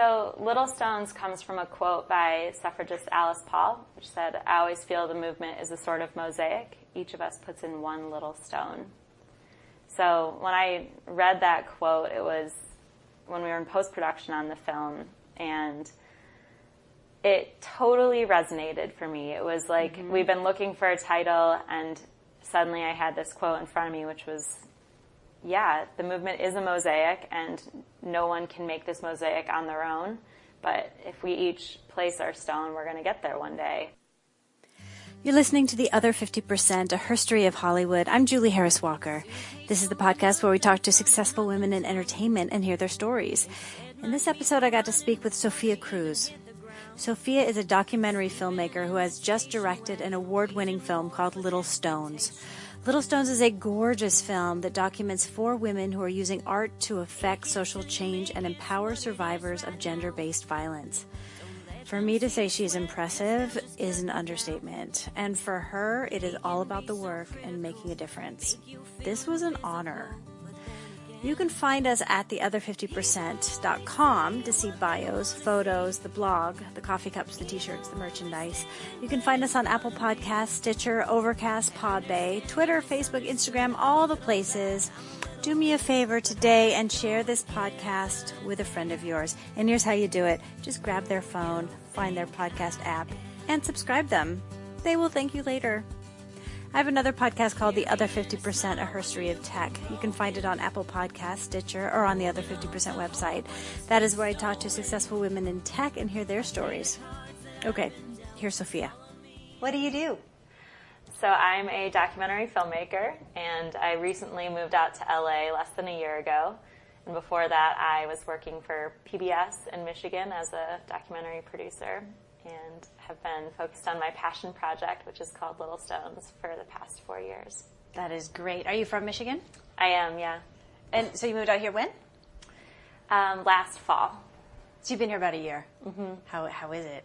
So Little Stones comes from a quote by suffragist Alice Paul, which said, "I always feel the movement is a sort of mosaic. Each of us puts in one little stone." So when I read that quote, it was when we were in post-production on the film, and it totally resonated for me. It was like we've been looking for a title, and suddenly I had this quote in front of me, which was, yeah, the movement is a mosaic, and no one can make this mosaic on their own. But if we each place our stone, we're going to get there one day. You're listening to The Other 50%, a history of Hollywood. I'm Julie Harris Walker. This is the podcast where we talk to successful women in entertainment and hear their stories. In this episode, I got to speak with Sophia Kruz. Sophia is a documentary filmmaker who has just directed an award-winning film called Little Stones. Little Stones is a gorgeous film that documents 4 women who are using art to affect social change and empower survivors of gender-based violence. For me to say she's impressive is an understatement, and for her, it is all about the work and making a difference. This was an honor. You can find us at theother50%.com to see bios, photos, the blog, the coffee cups, the t-shirts, the merchandise. You can find us on Apple Podcasts, Stitcher, Overcast, Podbay, Twitter, Facebook, Instagram, all the places. Do me a favor today and share this podcast with a friend of yours. And here's how you do it. Just grab their phone, find their podcast app, and subscribe them. They will thank you later. I have another podcast called The Other 50%, A History of Tech. You can find it on Apple Podcasts, Stitcher, or on the Other 50% website. That is where I talk to successful women in tech and hear their stories. Okay, here's Sophia. What do you do? So I'm a documentary filmmaker, and I recently moved out to LA less than a year ago. And before that, I was working for PBS in Michigan as a documentary producer, and have been focused on my passion project, which is called Little Stones, for the past 4 years. That is great. Are you from Michigan? I am, yeah. And so you moved out here when? Last fall. So you've been here about a year. Mm-hmm. How is it?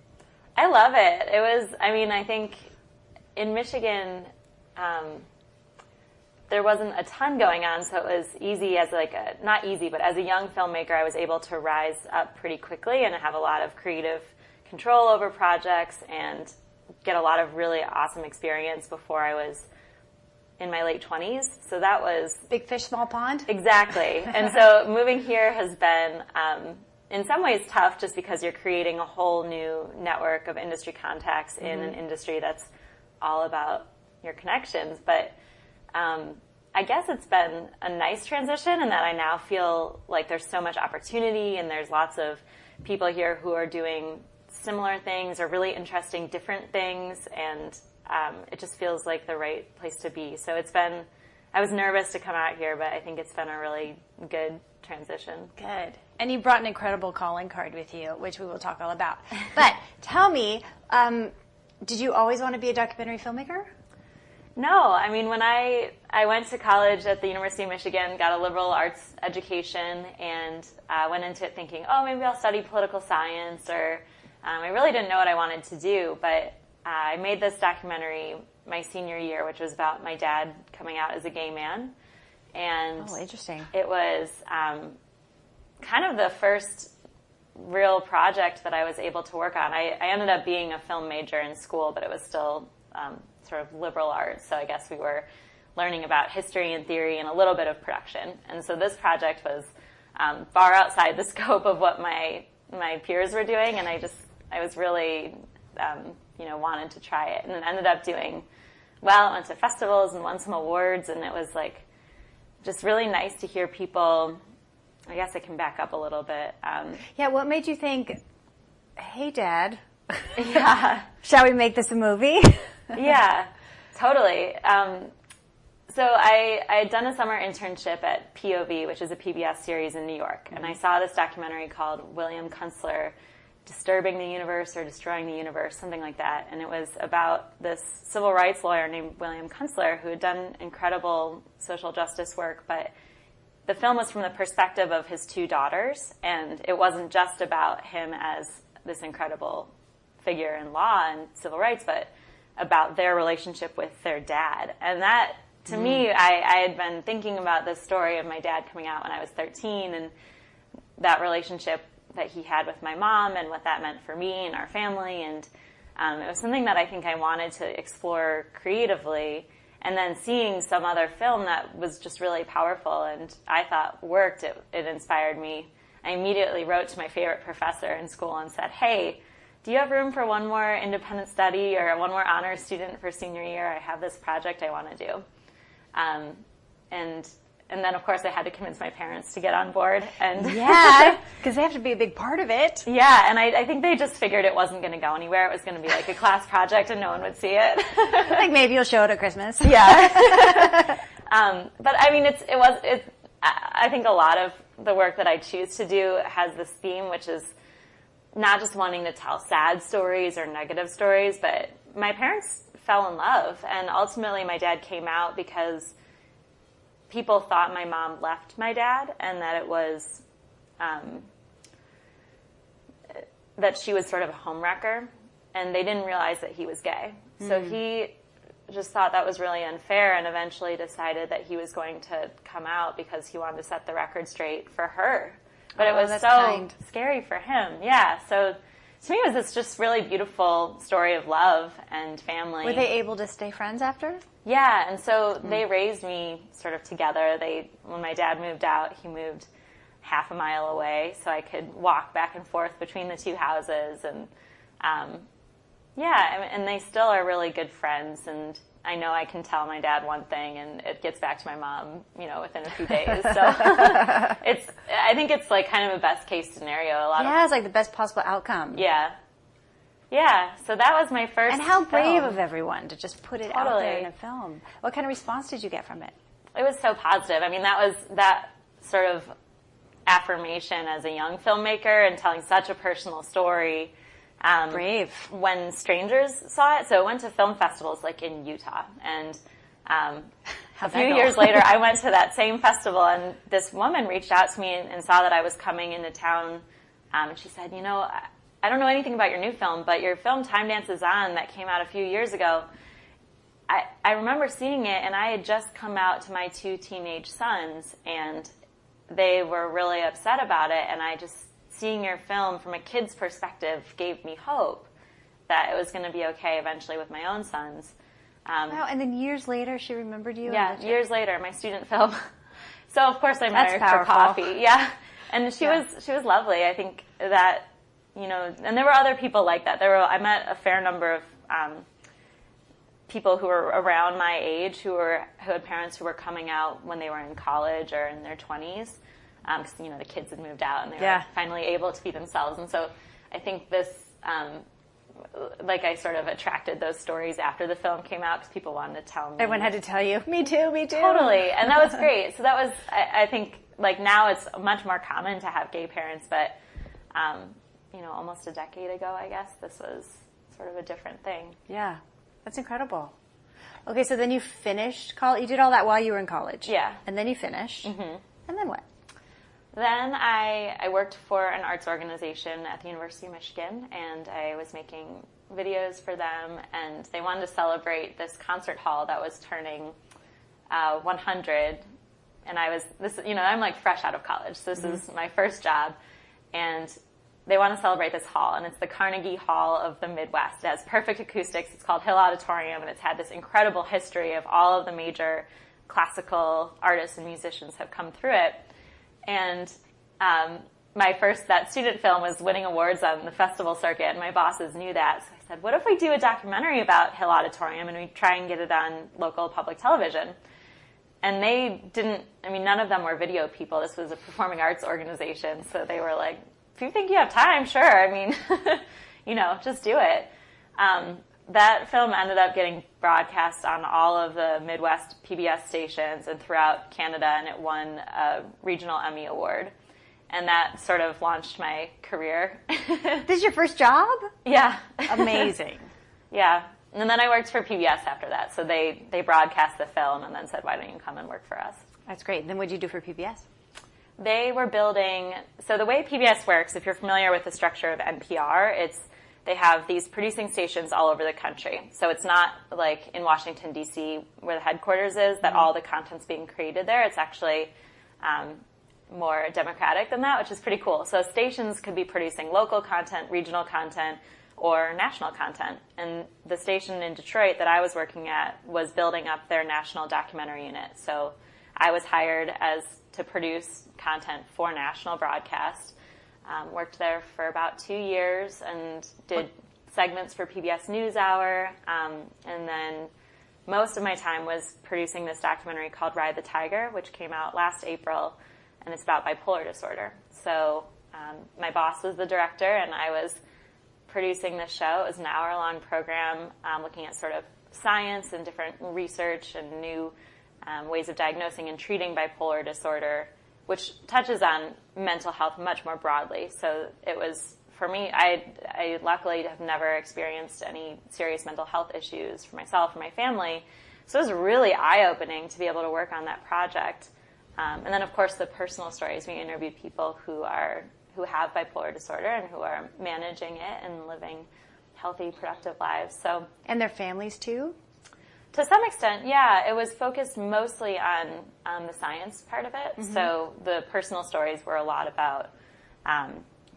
I love it. It was, I think in Michigan, there wasn't a ton going on, so it was easy as not easy, but as a young filmmaker, I was able to rise up pretty quickly and have a lot of creative control over projects and get a lot of really awesome experience before I was in my late 20s. So that was... Big fish, small pond? Exactly. And so moving here has been, in some ways, tough just because you're creating a whole new network of industry contacts in an industry that's all about your connections. But I guess it's been a nice transition in that I now feel like there's so much opportunity and there's lots of people here who are doing similar things or really interesting different things, and it just feels like the right place to be. So I was nervous to come out here, but I think it's been a really good transition. Good. And you brought an incredible calling card with you, which we will talk all about. But tell me, did you always want to be a documentary filmmaker? No. When I went to college at the University of Michigan, got a liberal arts education, and went into it thinking, maybe I'll study political science, or I really didn't know what I wanted to do, but I made this documentary my senior year, which was about my dad coming out as a gay man. And interesting. It was kind of the first real project that I was able to work on. I ended up being a film major in school, but it was still sort of liberal arts, so I guess we were learning about history and theory and a little bit of production. And so this project was far outside the scope of what my peers were doing, and I was really, wanted to try it, and it ended up doing well. Went to festivals and won some awards, and it was just really nice to hear people. I guess I can back up a little bit. What made you think, hey, Dad, shall we make this a movie? Yeah, totally. So I had done a summer internship at POV, which is a PBS series in New York, and I saw this documentary called William Kunstler, Disturbing the Universe or Destroying the Universe, something like that. And it was about this civil rights lawyer named William Kunstler who had done incredible social justice work, but the film was from the perspective of his 2 daughters, and it wasn't just about him as this incredible figure in law and civil rights, but about their relationship with their dad. And that, to me, I had been thinking about this story of my dad coming out when I was 13, and that relationship that he had with my mom and what that meant for me and our family. And it was something that I think I wanted to explore creatively. And then seeing some other film that was just really powerful and I thought worked, it inspired me. I immediately wrote to my favorite professor in school and said, hey, do you have room for one more independent study or one more honors student for senior year? I have this project I want to do. And then, of course, I had to convince my parents to get on board. And yeah, because they have to be a big part of it. Yeah, and I think they just figured it wasn't going to go anywhere. It was going to be like a class project and no one would see it. Like maybe you'll show it at Christmas. Yeah. But I mean, I think a lot of the work that I choose to do has this theme, which is not just wanting to tell sad stories or negative stories, but my parents fell in love. And ultimately, my dad came out because people thought my mom left my dad and that it was, that she was sort of a homewrecker. And they didn't realize that he was gay. So he just thought that was really unfair and eventually decided that he was going to come out because he wanted to set the record straight for her. But it was so scary for him. Yeah. So to me, it was this just really beautiful story of love and family. Were they able to stay friends after? Yeah. And so they raised me sort of together. When my dad moved out, he moved half a mile away so I could walk back and forth between the two houses. And and they still are really good friends. And I know I can tell my dad one thing and it gets back to my mom, within a few days. So I think it's like kind of a best case scenario. It's like the best possible outcome. Yeah. Yeah. So that was my first And how brave film. of everyone to just put it out there in a film. What kind of response did you get from it? It was so positive. I mean, that sort of affirmation as a young filmmaker and telling such a personal story. Brave. When strangers saw it. So it went to film festivals like in Utah. And a few years later, I went to that same festival and this woman reached out to me and saw that I was coming into town. And she said, I don't know anything about your new film, but your film Time Dances On that came out a few years ago, I remember seeing it and I had just come out to my 2 teenage sons and they were really upset about it. And seeing your film from a kid's perspective gave me hope that it was going to be okay eventually with my own sons. Wow, and then years later she remembered you? Yeah, years later, my student film. So of course I met her for coffee. Yeah, and she was lovely. I think that, and there were other people like that. I met a fair number of people who were around my age who had parents who were coming out when they were in college or in their 20s. Because, the kids had moved out and they were finally able to be themselves. And so I think this, I sort of attracted those stories after the film came out because people wanted to tell me. Everyone had to tell you, me too. Totally. And that was great. So that was, I think, now it's much more common to have gay parents, but, almost a decade ago, I guess, this was sort of a different thing. Yeah. That's incredible. Okay, so then you finished college. You did all that while you were in college. Yeah. And then you finished. Mm-hmm. And then what? Then I worked for an arts organization at the University of Michigan, and I was making videos for them, and they wanted to celebrate this concert hall that was turning 100, and I'm like fresh out of college, so this is my first job, and they want to celebrate this hall, and it's the Carnegie Hall of the Midwest. It has perfect acoustics. It's called Hill Auditorium, and it's had this incredible history of all of the major classical artists and musicians have come through it. And that student film was winning awards on the festival circuit, and my bosses knew that. So I said, what if we do a documentary about Hill Auditorium and we try and get it on local public television? And none of them were video people. This was a performing arts organization. So they were like, if you think you have time, sure. I mean, just do it. That film ended up getting broadcast on all of the Midwest PBS stations and throughout Canada, and it won a regional Emmy award. And that sort of launched my career. This is your first job? Yeah. Amazing. Yeah. And then I worked for PBS after that. So they broadcast the film and then said, why don't you come and work for us? That's great. Then what did you do for PBS? They were building, so the way PBS works, if you're familiar with the structure of NPR, they have these producing stations all over the country. So it's not like in Washington, D.C., where the headquarters is, that all the content's being created there. It's actually more democratic than that, which is pretty cool. So stations could be producing local content, regional content, or national content. And the station in Detroit that I was working at was building up their national documentary unit. So I was hired to produce content for national broadcast. Worked there for about 2 years and did segments for PBS NewsHour. And then most of my time was producing this documentary called Ride the Tiger, which came out last April, and it's about bipolar disorder. So my boss was the director, and I was producing this show. It was an hour-long program looking at sort of science and different research and new ways of diagnosing and treating bipolar disorder, which touches on mental health much more broadly. So it was, for me, I luckily have never experienced any serious mental health issues for myself or my family. So it was really eye-opening to be able to work on that project. And then, of course, the personal stories. We interviewed people who have bipolar disorder and who are managing it and living healthy, productive lives. So, and their families too? To some extent, yeah. It was focused mostly on the science part of it. Mm-hmm. So the personal stories were a lot about,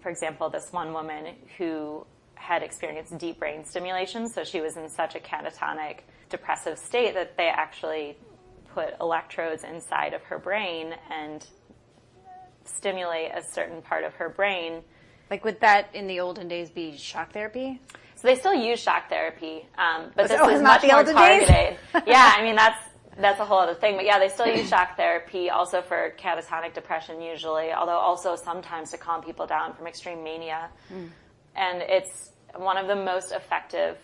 for example, this one woman who had experienced deep brain stimulation. So she was in such a catatonic, depressive state that they actually put electrodes inside of her brain and stimulate a certain part of her brain. Like, would that in the olden days be shock therapy? So they still use shock therapy, but this is much more targeted. Yeah, I mean, that's a whole other thing. But yeah, they still use shock therapy also for catatonic depression usually, although also sometimes to calm people down from extreme mania. Mm. And it's one of the most effective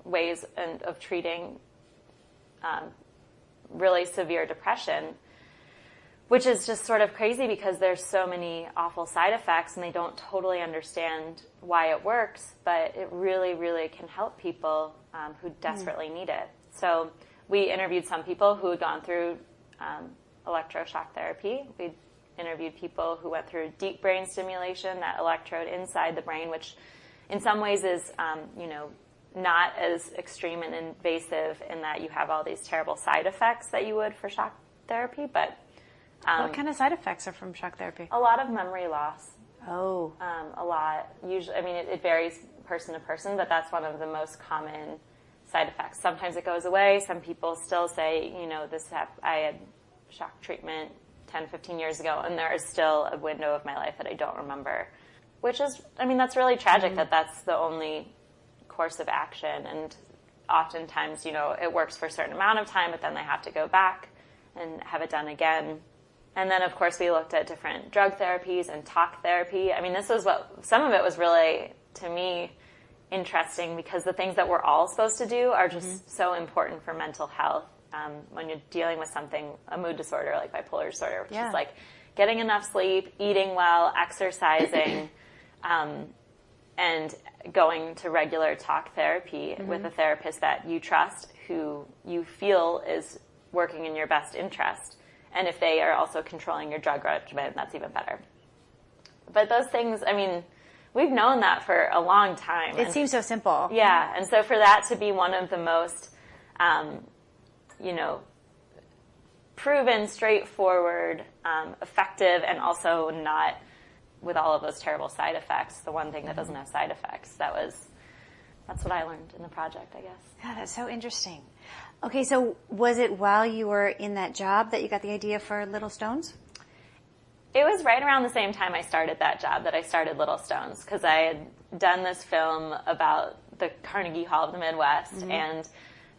ways of treating really severe depression, which is just sort of crazy because there's so many awful side effects and they don't totally understand why it works, but it really, really can help people who desperately need it. So we interviewed some people who had gone through electroshock therapy. We interviewed people who went through deep brain stimulation, that electrode inside the brain, which in some ways is, not as extreme and invasive in that you have all these terrible side effects that you would for shock therapy, but what kind of side effects are from shock therapy? A lot of memory loss. Oh. A lot. Usually, I mean, it varies person to person, but that's one of the most common side effects. Sometimes it goes away. Some people still say, I had shock treatment 10, 15 years ago, and there is still a window of my life that I don't remember, which is, that's really tragic that that's the only course of action. And oftentimes, it works for a certain amount of time, but then they have to go back and have it done again. And then, of course, we looked at different drug therapies and talk therapy. Some of it was really, to me, interesting because the things that we're all supposed to do are just so important for mental health. When you're dealing with a mood disorder like bipolar disorder, which is like getting enough sleep, eating well, exercising, and going to regular talk therapy with a therapist that you trust, who you feel is working in your best interest. And if they are also controlling your drug regimen, that's even better. But those things, we've known that for a long time. It seems so simple. Yeah, and so for that to be one of the most, proven, straightforward, effective, and also not with all of those terrible side effects, the one thing that doesn't have side effects, that's what I learned in the project, I guess. Yeah, that's so interesting. Okay, so was it while you were in that job that you got the idea for Little Stones? It was right around the same time I started that job that I started Little Stones, because I had done this film about the Carnegie Hall of the Midwest, and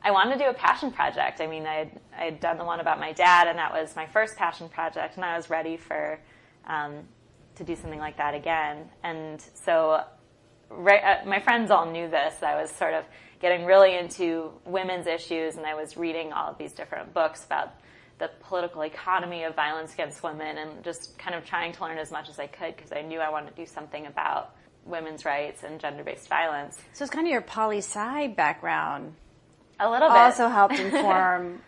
I wanted to do a passion project. I had done the one about my dad, and that was my first passion project, and I was ready for to do something like that again. And so my friends all knew this. I was sort of getting really into women's issues, and I was reading all of these different books about the political economy of violence against women and just kind of trying to learn as much as I could because I knew I wanted to do something about women's rights and gender-based violence. So it's kind of your poli-sci background. A little bit. Also helped inform.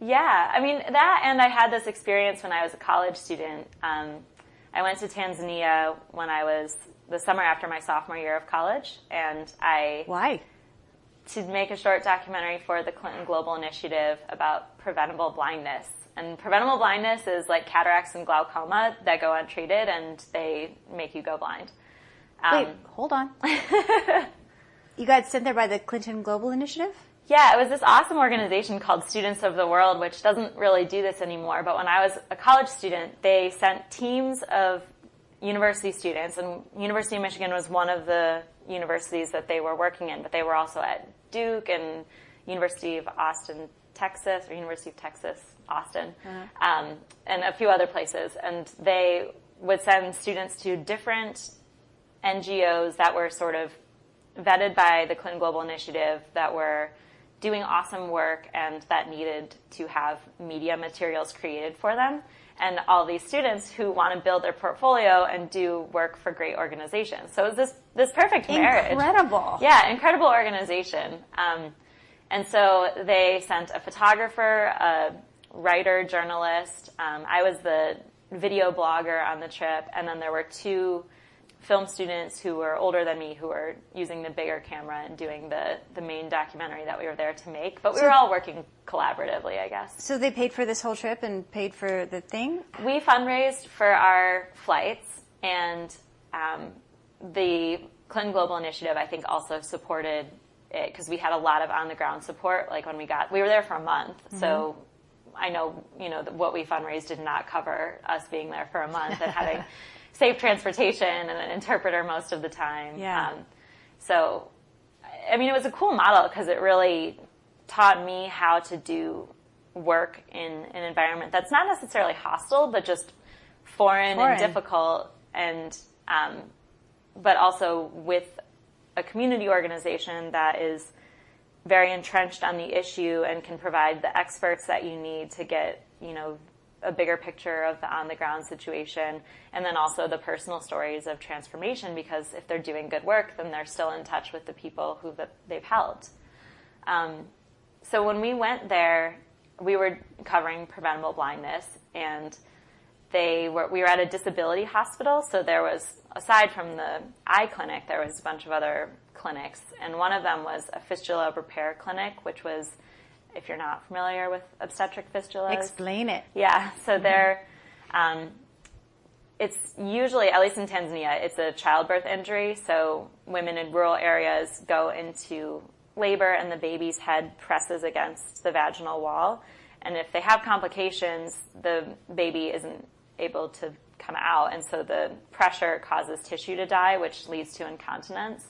Yeah, that, and I had this experience when I was a college student. I went to Tanzania when I was the summer after my sophomore year of college, and Why? to make a short documentary for the Clinton Global Initiative about preventable blindness. And preventable blindness is like cataracts and glaucoma that go untreated and they make you go blind. Wait, hold on. You got sent there by the Clinton Global Initiative? Yeah, it was this awesome organization called Students of the World, which doesn't really do this anymore. But when I was a college student, they sent teams of university students, and University of Michigan was one of the universities that they were working in, but they were also at Duke and University of Austin, Texas, or University of Texas, Austin, and a few other places. And they would send students to different NGOs that were sort of vetted by the Clinton Global Initiative that were doing awesome work and that needed to have media materials created for them. And all these students who want to build their portfolio and do work for great organizations. So it was this perfect marriage. Incredible. Yeah, incredible organization. And so they sent a photographer, a writer, journalist. I was the video blogger on the trip. And then there were 2 film students who were older than me who were using the bigger camera and doing the main documentary that we were there to make. But we were all working collaboratively, I guess. So they paid for this whole trip and paid for the thing? We fundraised for our flights, and the Clinton Global Initiative, I think, also supported it because we had a lot of on-the-ground support. Like when we were there for a month, so I know, what we fundraised did not cover us being there for a month and having safe transportation and an interpreter most of the time. Yeah. So, I mean, it was a cool model because it really taught me how to do work in an environment that's not necessarily hostile, but just foreign. And difficult, and but also with a community organization that is very entrenched on the issue and can provide the experts that you need to get, a bigger picture of the on-the-ground situation, and then also the personal stories of transformation, because if they're doing good work, then they're still in touch with the people who they've helped. So when we went there, we were covering preventable blindness, and we were at a disability hospital, so there was, aside from the eye clinic, there was a bunch of other clinics, and one of them was a fistula repair clinic, which was, if you're not familiar with obstetric fistulas. Explain it. Yeah, so they're, it's usually, at least in Tanzania, it's a childbirth injury, so women in rural areas go into labor and the baby's head presses against the vaginal wall, and if they have complications, the baby isn't able to come out, and so the pressure causes tissue to die, which leads to incontinence.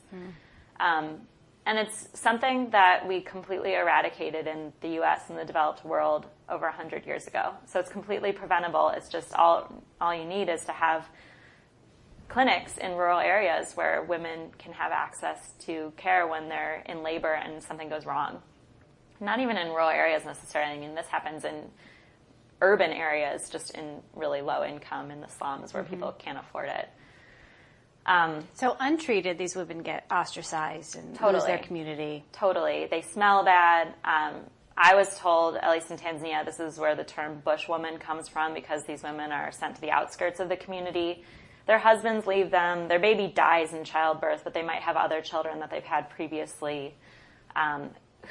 And it's something that we completely eradicated in the U.S. and the developed world over 100 years ago. So it's completely preventable. It's just all you need is to have clinics in rural areas where women can have access to care when they're in labor and something goes wrong. Not even in rural areas necessarily. I mean, this happens in urban areas, just in really low income in the slums where people can't afford it. So untreated, these women get ostracized and lose their community. Totally. They smell bad. I was told, at least in Tanzania, this is where the term bushwoman comes from, because these women are sent to the outskirts of the community. Their husbands leave them. Their baby dies in childbirth, but they might have other children that they've had previously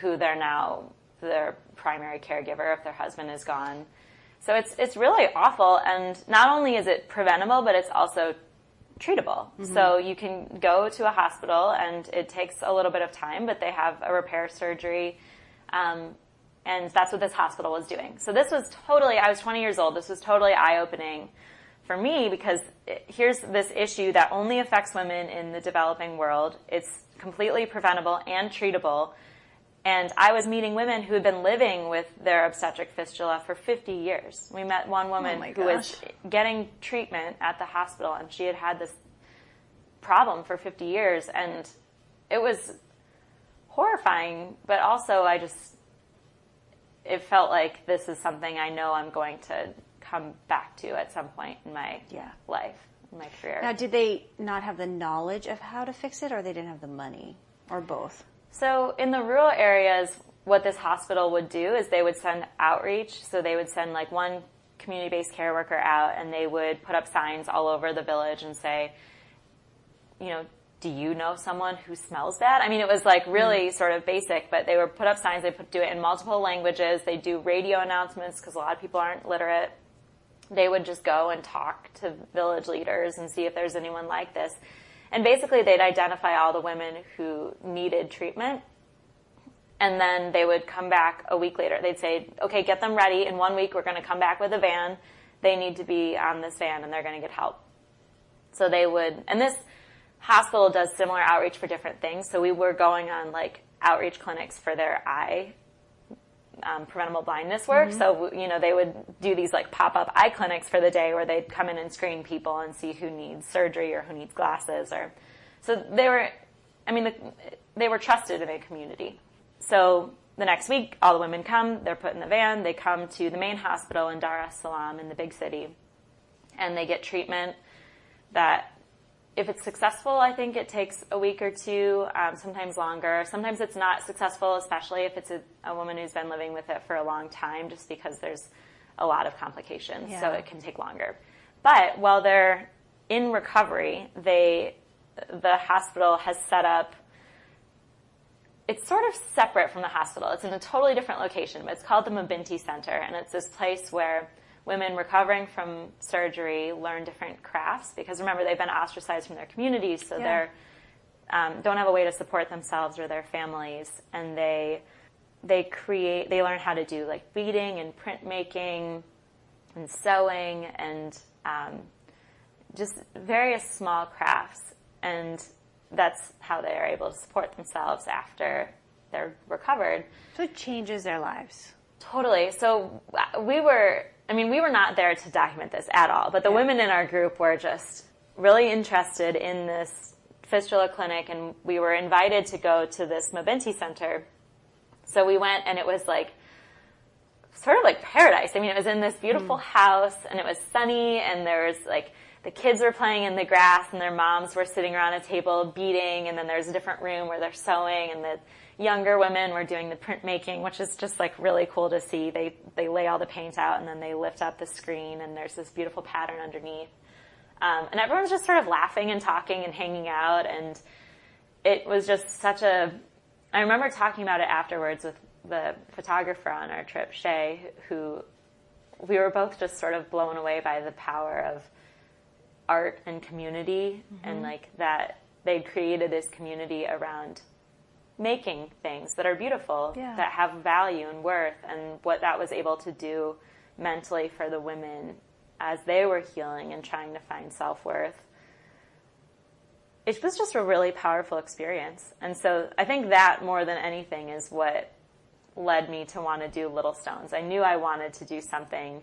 who they're now their primary caregiver if their husband is gone. So it's really awful, and not only is it preventable, but it's also treatable. So you can go to a hospital, and it takes a little bit of time, but they have a repair surgery, and that's what this hospital was doing. So this was I was 20 years old, this was totally eye-opening for me, because here's this issue that only affects women in the developing world. It's completely preventable and treatable. And I was meeting women who had been living with their obstetric fistula for 50 years. We met one woman who was getting treatment at the hospital, and she had had this problem for 50 years. And it was horrifying, but also it felt like this is something I know I'm going to come back to at some point in my life, in my career. Now, did they not have the knowledge of how to fix it, or they didn't have the money, or both? So in the rural areas, what this hospital would do is they would send outreach. So they would send like one community-based care worker out, and they would put up signs all over the village and say, do you know someone who smells bad? I mean, it was like really sort of basic, but they would put up signs. They do it in multiple languages. They do radio announcements because a lot of people aren't literate. They would just go and talk to village leaders and see if there's anyone like this. And basically, they'd identify all the women who needed treatment. And then they would come back a week later. They'd say, okay, get them ready. In 1 week, we're going to come back with a van. They need to be on this van, and they're going to get help. So they would, and this hospital does similar outreach for different things. So we were going on like outreach clinics for their eye preventable blindness work. So, they would do these like pop-up eye clinics for the day where they'd come in and screen people and see who needs surgery or who needs glasses. So they were trusted in a community. So the next week, all the women come, they're put in the van, they come to the main hospital in Dar es Salaam in the big city, and they get treatment that, if it's successful, I think it takes a week or two, sometimes longer. Sometimes it's not successful, especially if it's a woman who's been living with it for a long time, just because there's a lot of complications, so it can take longer. But while they're in recovery, the hospital has set up, it's sort of separate from the hospital. It's in a totally different location, but it's called the Mabinti Center, and it's this place where women recovering from surgery learn different crafts, because remember, they've been ostracized from their communities, so they don't have a way to support themselves or their families, and they learn how to do like beading and printmaking and sewing and just various small crafts, and that's how they are able to support themselves after they're recovered. So it changes their lives. Totally. So we were not there to document this at all, but the women in our group were just really interested in this fistula clinic, and we were invited to go to this Mabinti Center. So we went, and it was like sort of like paradise. I mean, it was in this beautiful house, and it was sunny, and there was like the kids were playing in the grass, and their moms were sitting around a table beading, and then there's a different room where they're sewing, and the younger women were doing the printmaking, which is just like really cool to see. They lay all the paint out, and then they lift up the screen, and there's this beautiful pattern underneath. And everyone's just sort of laughing and talking and hanging out, and it was just I remember talking about it afterwards with the photographer on our trip, Shay, who we were both just sort of blown away by the power of art and community, and like that they'd created this community around making things that are beautiful, that have value and worth, and what that was able to do mentally for the women as they were healing and trying to find self-worth. It was just a really powerful experience. And so I think that more than anything is what led me to want to do Little Stones. I knew I wanted to do something,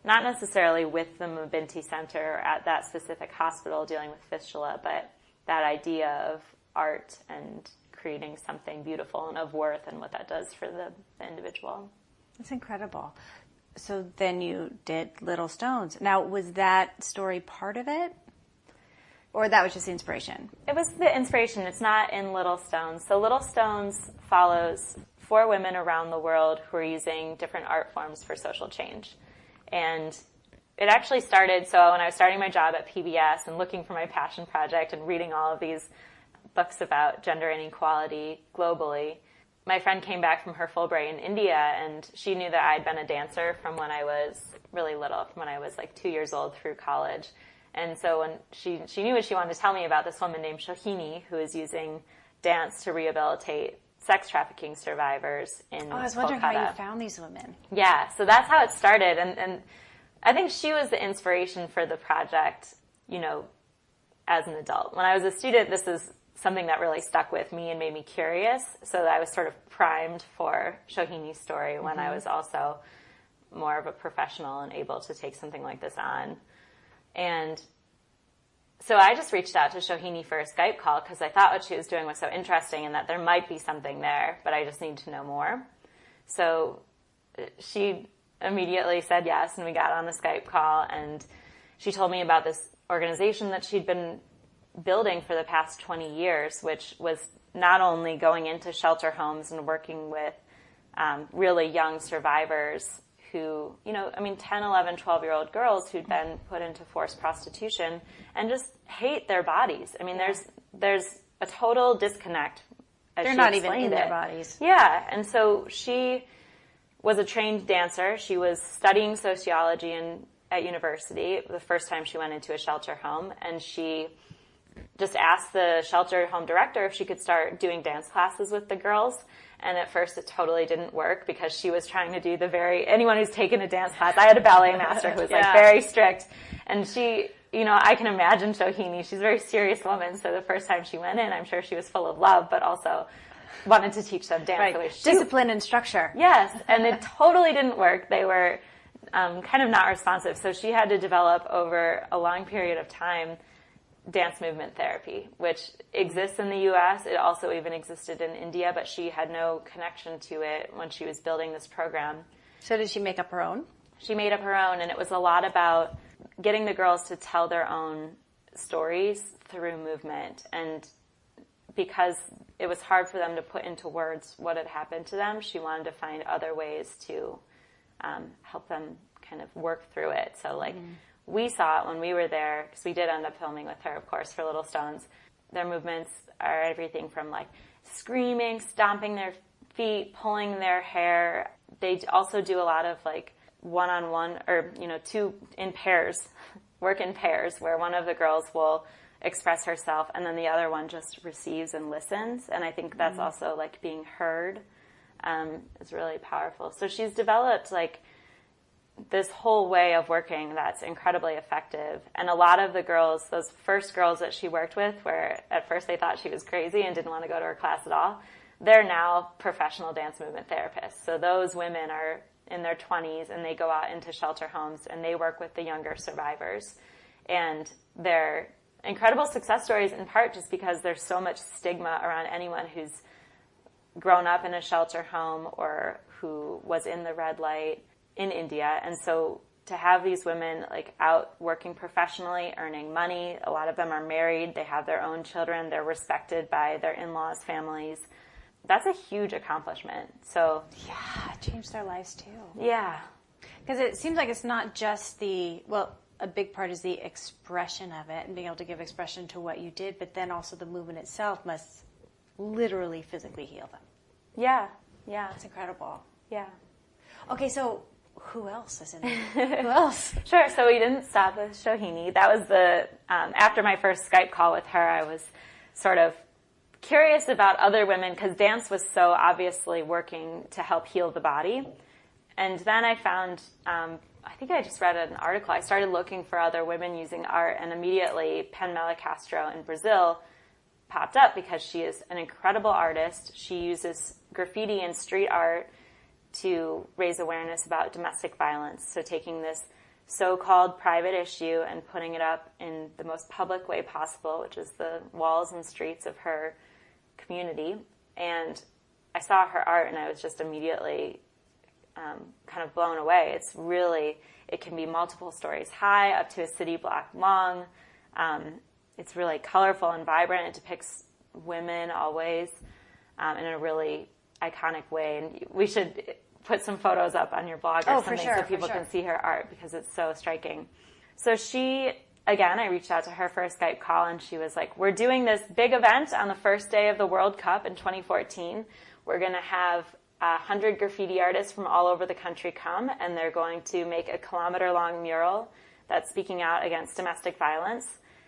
not necessarily with the Mabinti Center or at that specific hospital dealing with fistula, but that idea of art and creating something beautiful and of worth, and what that does for the individual. That's incredible. So then you did Little Stones. Now, was that story part of it? Or that was just the inspiration? It was the inspiration. It's not in Little Stones. So Little Stones follows 4 women around the world who are using different art forms for social change. And it actually started, so when I was starting my job at PBS and looking for my passion project and reading all of these books about gender inequality globally, my friend came back from her Fulbright in India, and she knew that I'd been a dancer from when I was really little, from when I was like 2 years old through college. And so when she knew what she wanted to tell me about this woman named Shohini, who is using dance to rehabilitate sex trafficking survivors in Kolkata. I was wondering how you found these women. Yeah, so that's how it started. And I think she was the inspiration for the project, as an adult. When I was a student, this is something that really stuck with me and made me curious, so that I was sort of primed for Shohini's story when I was also more of a professional and able to take something like this on. And so I just reached out to Shohini for a Skype call because I thought what she was doing was so interesting and that there might be something there, but I just need to know more. So she immediately said yes, and we got on the Skype call, and she told me about this organization that she'd been building for the past 20 years, which was not only going into shelter homes and working with really young survivors who, 10, 11, 12-year-old girls who'd been put into forced prostitution and just hate their bodies. I mean, there's a total disconnect. They're not even in their bodies. Yeah, and so she was a trained dancer. She was studying sociology at university the first time she went into a shelter home, and she just asked the shelter home director if she could start doing dance classes with the girls. And at first it totally didn't work because she was trying to do anyone who's taken a dance class. I had a ballet master who was very strict. And she, I can imagine Shohini. She's a very serious woman. So the first time she went in, I'm sure she was full of love, but also wanted to teach them dance. Right. Discipline and structure. Yes. And it totally didn't work. They were kind of not responsive. So she had to develop over a long period of time dance movement therapy, which exists in the U.S. It also even existed in India, but she had no connection to it when she was building this program. So did she make up her own? She made up her own, and it was a lot about getting the girls to tell their own stories through movement. And because it was hard for them to put into words what had happened to them, she wanted to find other ways to help them kind of work through it. So we saw it when we were there, because we did end up filming with her, of course, for Little Stones. Their movements are everything from screaming, stomping their feet, pulling their hair. They also do a lot of one-on-one or, two in pairs, work in pairs, where one of the girls will express herself and then the other one just receives and listens. And I think that's also being heard is really powerful. So she's developed this whole way of working that's incredibly effective. And a lot of the girls, those first girls that she worked with, where at first they thought she was crazy and didn't want to go to her class at all, they're now professional dance movement therapists. So those women are in their 20s and they go out into shelter homes and they work with the younger survivors. And they're incredible success stories, in part just because there's so much stigma around anyone who's grown up in a shelter home or who was in the red light in India. And so to have these women out working professionally, earning money, a lot of them are married, they have their own children, they're respected by their in-laws' families. That's a huge accomplishment. So yeah, it changed their lives too. Yeah. Because it seems like it's not just a big part is the expression of it and being able to give expression to what you did, but then also the movement itself must literally physically heal them. Yeah. It's incredible. Yeah. Okay, so who else is in it? Who else? Sure. So we didn't stop with Shohini. That was after my first Skype call with her, I was sort of curious about other women because dance was so obviously working to help heal the body. And then I found, I think I just read an article. I started looking for other women using art, and immediately Penmela Castro in Brazil popped up because she is an incredible artist. She uses graffiti and street art to raise awareness about domestic violence. So taking this so-called private issue and putting it up in the most public way possible, which is the walls and streets of her community. And I saw her art and I was just immediately kind of blown away. It can be multiple stories high, up to a city block long. It's really colorful and vibrant. It depicts women always in a really iconic way. And we should put some photos up on your blog or something so people can see her art because it's so striking. So I reached out to her for a Skype call and she was like, we're doing this big event on the first day of the World Cup in 2014. We're going to have 100 graffiti artists from all over the country come, and they're going to make a kilometer-long mural that's speaking out against domestic violence.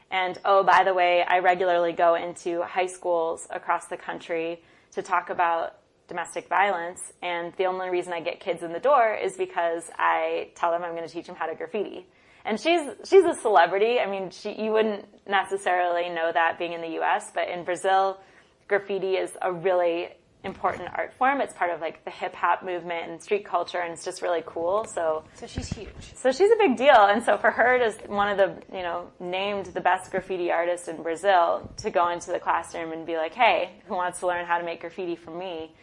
And, oh, by the way, I regularly go into high schools across the country to talk about domestic violence, and the only reason I get kids in the door is because I tell them I'm going to teach them how to graffiti. And she's a celebrity. I mean, you wouldn't necessarily know that being in the U.S., but in Brazil, graffiti is a really important art form. It's part of the hip hop movement and street culture, and it's just really cool. So she's huge. So she's a big deal. And so for her to one of the, named the best graffiti artist in Brazil to go into the classroom and be like, hey, who wants to learn how to make graffiti from me?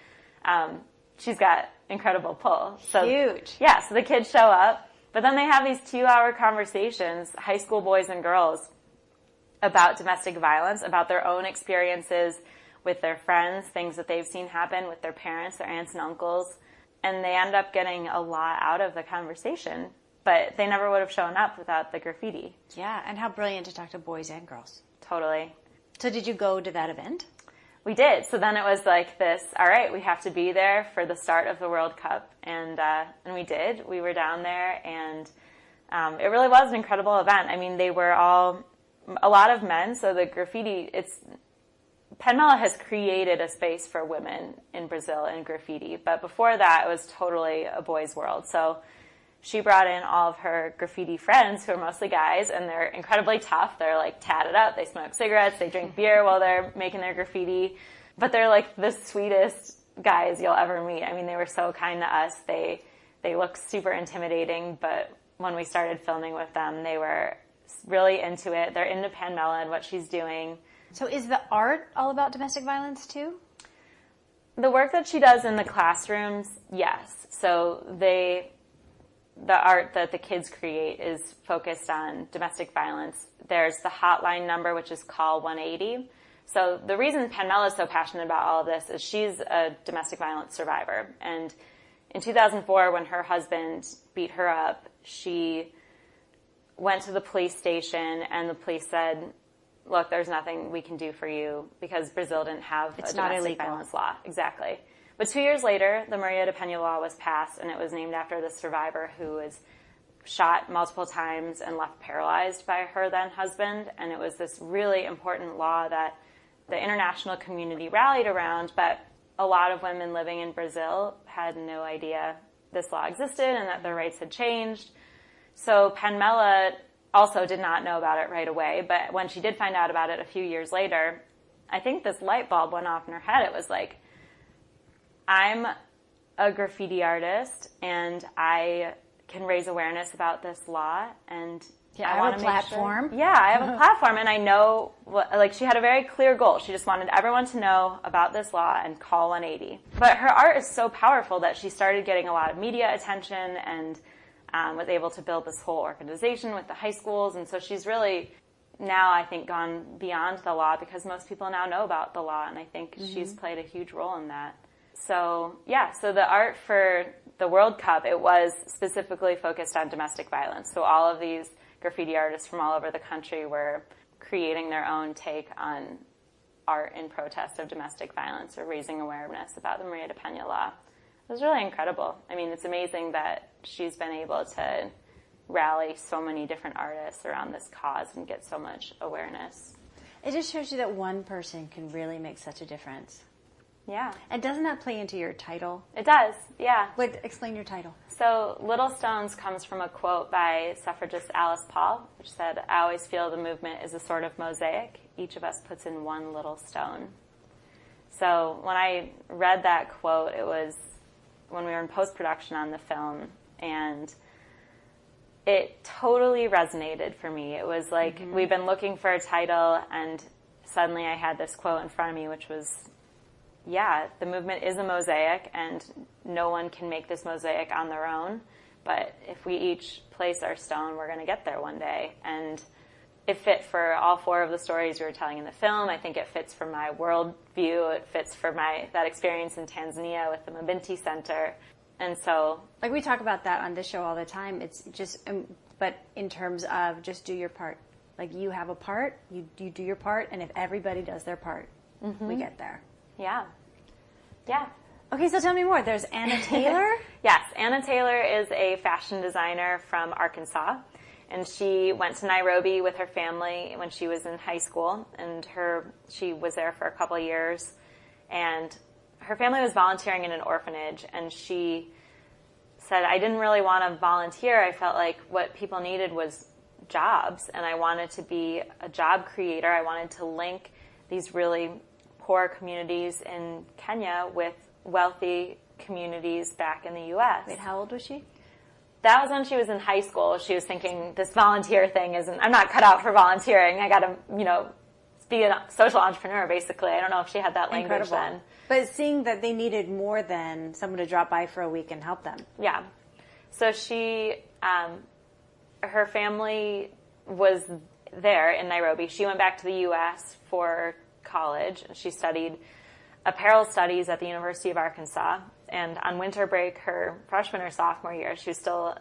She's got incredible pull. So, huge. Yeah. So the kids show up, but then they have these 2-hour conversations, high school boys and girls, about domestic violence, about their own experiences with their friends, things that they've seen happen with their parents, their aunts and uncles. and they end up getting a lot out of the conversation, but they never would have shown up without the graffiti. Yeah, and how brilliant to talk to boys and girls. Totally. So did you go to that event? We did. So then it was like this, all right, we have to be there for the start of the World Cup. And we did. We were down there, and it really was an incredible event. I mean, they were all a lot of men. So the graffiti, Penmela has created a space for women in Brazil in graffiti. But before that, it was totally a boys' world. So she brought in all of her graffiti friends, who are mostly guys, and they're incredibly tough. They're like tatted up, they smoke cigarettes, they drink beer while they're making their graffiti. But they're like the sweetest guys you'll ever meet. I mean, they were so kind to us. They looked super intimidating, but when we started filming with them, they were really into it. They're into Penmela and what she's doing. So is the art all about domestic violence too? The work that she does in the classrooms, yes. So the art that the kids create is focused on domestic violence. There's the hotline number, which is Call 180. So the reason Penmela is so passionate about all of this is she's a domestic violence survivor. And in 2004, when her husband beat her up, she went to the police station, and the police said, look, there's nothing we can do for you, because Brazil didn't have a domestic violence law. Exactly. But 2 years later, the Maria de Pena law was passed, and it was named after the survivor who was shot multiple times and left paralyzed by her then husband. And it was this really important law that the international community rallied around, but a lot of women living in Brazil had no idea this law existed and that their rights had changed. So Penmela also did not know about it right away, but when she did find out about it a few years later, I think this light bulb went off in her head. It was like, I'm a graffiti artist, and I can raise awareness about this law, and I have a platform. Sure. Yeah, I have a platform, and I know, she had a very clear goal. She just wanted everyone to know about this law and call 180. But her art is so powerful that she started getting a lot of media attention, and was able to build this whole organization with the high schools. And so she's really now, I think, gone beyond the law, because most people now know about the law, and I think she's played a huge role in that. So, so the art for the World Cup, it was specifically focused on domestic violence. So all of these graffiti artists from all over the country were creating their own take on art in protest of domestic violence, or raising awareness about the Maria de Pena law. It was really incredible. I mean, it's amazing that she's been able to rally so many different artists around this cause and get so much awareness. It just shows you that one person can really make such a difference. Yeah. And doesn't that play into your title? It does, yeah. Explain your title. So Little Stones comes from a quote by suffragist Alice Paul, which said, I always feel the movement is a sort of mosaic. Each of us puts in one little stone. So when I read that quote, it was when we were in post-production on the film, and it totally resonated for me. It was like we've been looking for a title, and suddenly I had this quote in front of me, which was, the movement is a mosaic, and no one can make this mosaic on their own. But if we each place our stone, we're going to get there one day. And it fit for all four of the stories we were telling in the film. I think it fits for my worldview. It fits for that experience in Tanzania with the Mabinti Center. And so, we talk about that on this show all the time. It's just, but in terms of just do your part. You have a part, you do your part, and if everybody does their part, we get there. Yeah. Okay, so tell me more. There's Anna Taylor? Yes, Anna Taylor is a fashion designer from Arkansas, and she went to Nairobi with her family when she was in high school, and she was there for a couple of years, and her family was volunteering in an orphanage, and she said, I didn't really want to volunteer. I felt like what people needed was jobs, and I wanted to be a job creator. I wanted to link these really poor communities in Kenya with wealthy communities back in the U.S. Wait, how old was she? That was when she was in high school. She was thinking, this volunteer thing I'm not cut out for volunteering. I got to, be a social entrepreneur, basically. I don't know if she had that language then. But seeing that they needed more than someone to drop by for a week and help them. Yeah. So she, her family was there in Nairobi. She went back to the U.S. for college. She studied apparel studies at the University of Arkansas. And on winter break, her freshman or sophomore year, she was still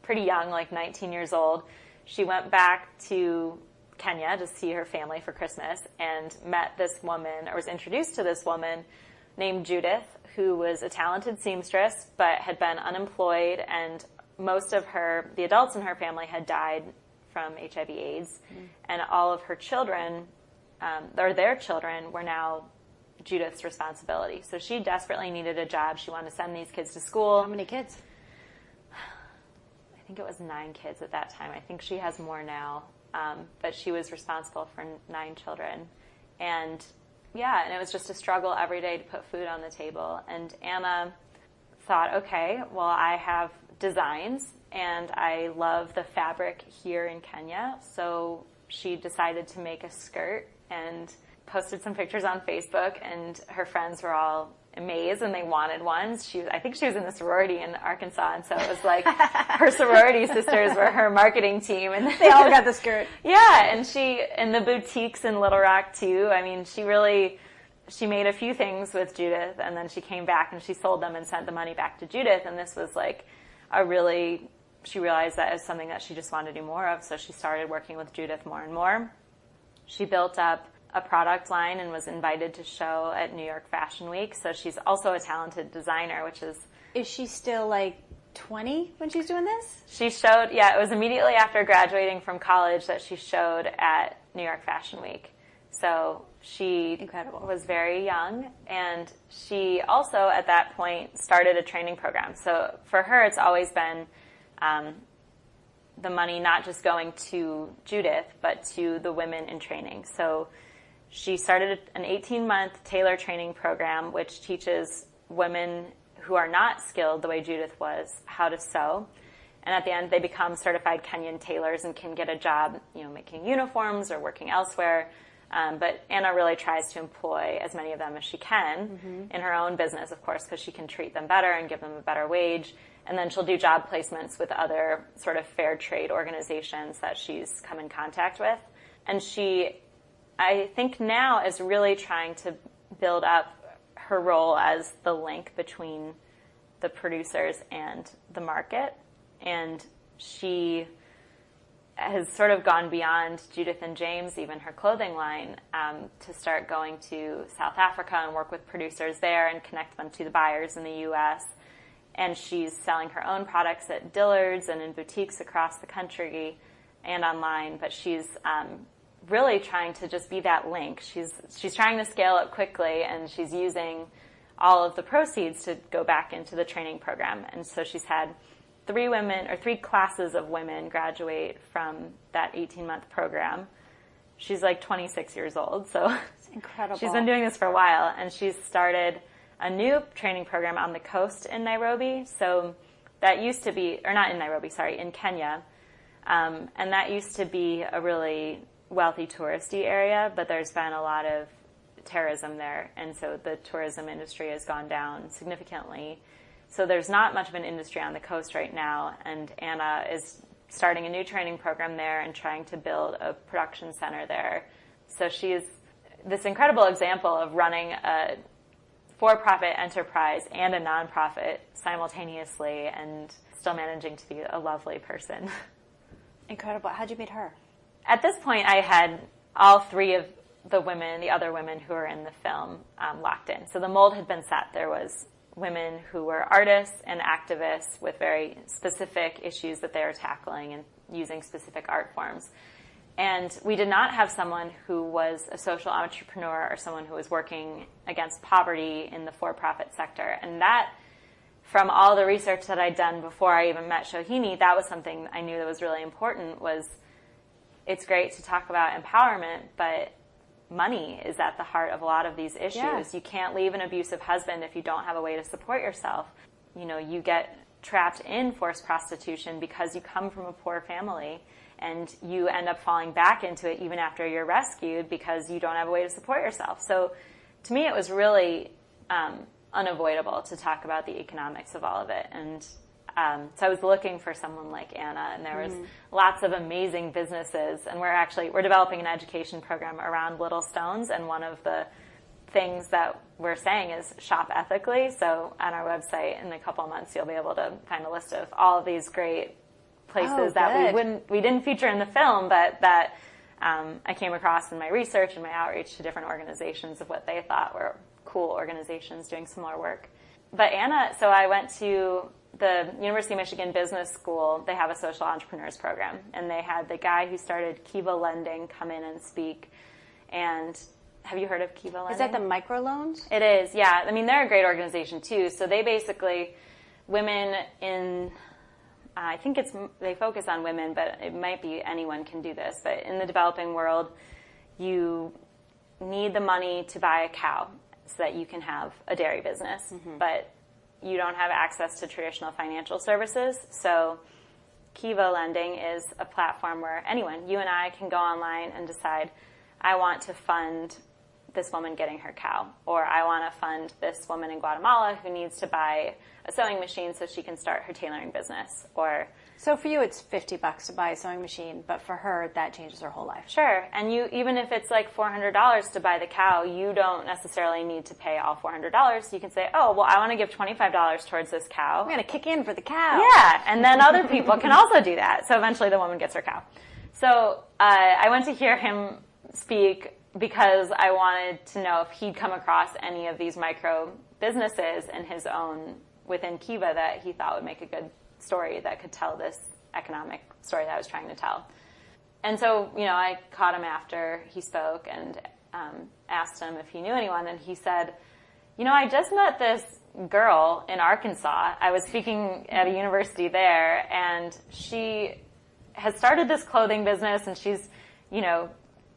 pretty young, like 19 years old. She went back to Kenya to see her family for Christmas and met this woman, or was introduced to this woman named Judith, who was a talented seamstress but had been unemployed, and most of the adults in her family had died from HIV/AIDS, and all of her children, or their children, were now Judith's responsibility. So she desperately needed a job. She wanted to send these kids to school. How many kids? I think it was 9 kids at that time. I think she has more now, but she was responsible for 9 children. And yeah, and it was just a struggle every day to put food on the table. And Anna thought, okay, well, I have designs, and I love the fabric here in Kenya, so she decided to make a skirt and posted some pictures on Facebook, and her friends were all amazed and they wanted one. I think she was in the sorority in Arkansas, and so it was like her sorority sisters were her marketing team, and they all got the skirt. Yeah, and the boutiques in Little Rock too. I mean, she made a few things with Judith, and then she came back and she sold them and sent the money back to Judith, and this was like she realized that as something that she just wanted to do more of, so she started working with Judith more and more. She built up a product line and was invited to show at New York Fashion Week. So she's also a talented designer, which is... Is she still like 20 when she's doing this? She showed, it was immediately after graduating from college that she showed at New York Fashion Week. So she was very young, and she also at that point started a training program. So for her, it's always been the money not just going to Judith, but to the women in training. So she started an 18-month tailor training program, which teaches women who are not skilled the way Judith was how to sew. And at the end, they become certified Kenyan tailors and can get a job, making uniforms or working elsewhere. But Anna really tries to employ as many of them as she can in her own business, of course, because she can treat them better and give them a better wage. And then she'll do job placements with other sort of fair trade organizations that she's come in contact with. And she, I think now, is really trying to build up her role as the link between the producers and the market. And she has sort of gone beyond Judith and James, even her clothing line, to start going to South Africa and work with producers there and connect them to the buyers in the U.S. And she's selling her own products at Dillard's and in boutiques across the country and online. But she's really trying to just be that link. She's trying to scale up quickly, and she's using all of the proceeds to go back into the training program. And so she's had 3 classes of women graduate from that 18-month program. She's like 26 years old, so it's incredible. She's been doing this for a while, and she's started a new training program on the coast in Nairobi. So that used to be, or not in Nairobi, sorry, in Kenya. And that used to be a really wealthy touristy area, but there's been a lot of terrorism there, and so the tourism industry has gone down significantly. So there's not much of an industry on the coast right now, and Anna is starting a new training program there and trying to build a production center there. So she's this incredible example of running a for-profit enterprise and a nonprofit simultaneously and still managing to be a lovely person. Incredible. How'd you meet her? At this point, I had all 3 of the other women who were in the film, locked in. So the mold had been set. There was women who were artists and activists with very specific issues that they were tackling and using specific art forms. And we did not have someone who was a social entrepreneur or someone who was working against poverty in the for-profit sector. And that, from all the research that I'd done before I even met Shohini, that was something I knew that was really important. Was it's great to talk about empowerment, but money is at the heart of a lot of these issues. Yeah. You can't leave an abusive husband if you don't have a way to support yourself. You get trapped in forced prostitution because you come from a poor family, and you end up falling back into it even after you're rescued because you don't have a way to support yourself. So to me, it was really unavoidable to talk about the economics of all of it. And so I was looking for someone like Anna, and there was lots of amazing businesses. And we're developing an education program around little stones, and one of the things that we're saying is shop ethically. So on our website in a couple of months, you'll be able to find a list of all of these great places that we didn't feature in the film, but that I came across in my research and my outreach to different organizations of what they thought were cool organizations doing similar work. But Anna, so I went to the University of Michigan Business School. They have a social entrepreneurs program, and they had the guy who started Kiva Lending come in and speak. And have you heard of Kiva Lending? Is that the microloans? It is, yeah. I mean, they're a great organization too. So they basically, women in, I think they focus on women, but it might be anyone can do this. But in the developing world, you need the money to buy a cow so that you can have a dairy business. Mm-hmm. But you don't have access to traditional financial services. So Kiva Lending is a platform where anyone, you and I, can go online and decide, I want to fund this woman getting her cow, or I want to fund this woman in Guatemala who needs to buy a sewing machine so she can start her tailoring business. Or so for you, it's $50 to buy a sewing machine, but for her, that changes her whole life. Sure, and you, even if it's like $400 to buy the cow, you don't necessarily need to pay all $400. You can say, oh, well, I want to give $25 towards this cow. I'm going to kick in for the cow. Yeah, and then other people can also do that. So eventually the woman gets her cow. So I went to hear him speak because I wanted to know if he'd come across any of these micro businesses in his own, within Kiva, that he thought would make a good story that could tell this economic story that I was trying to tell. And so, I caught him after he spoke and asked him if he knew anyone, and he said, I just met this girl in Arkansas. I was speaking at a university there, and she has started this clothing business, and she's,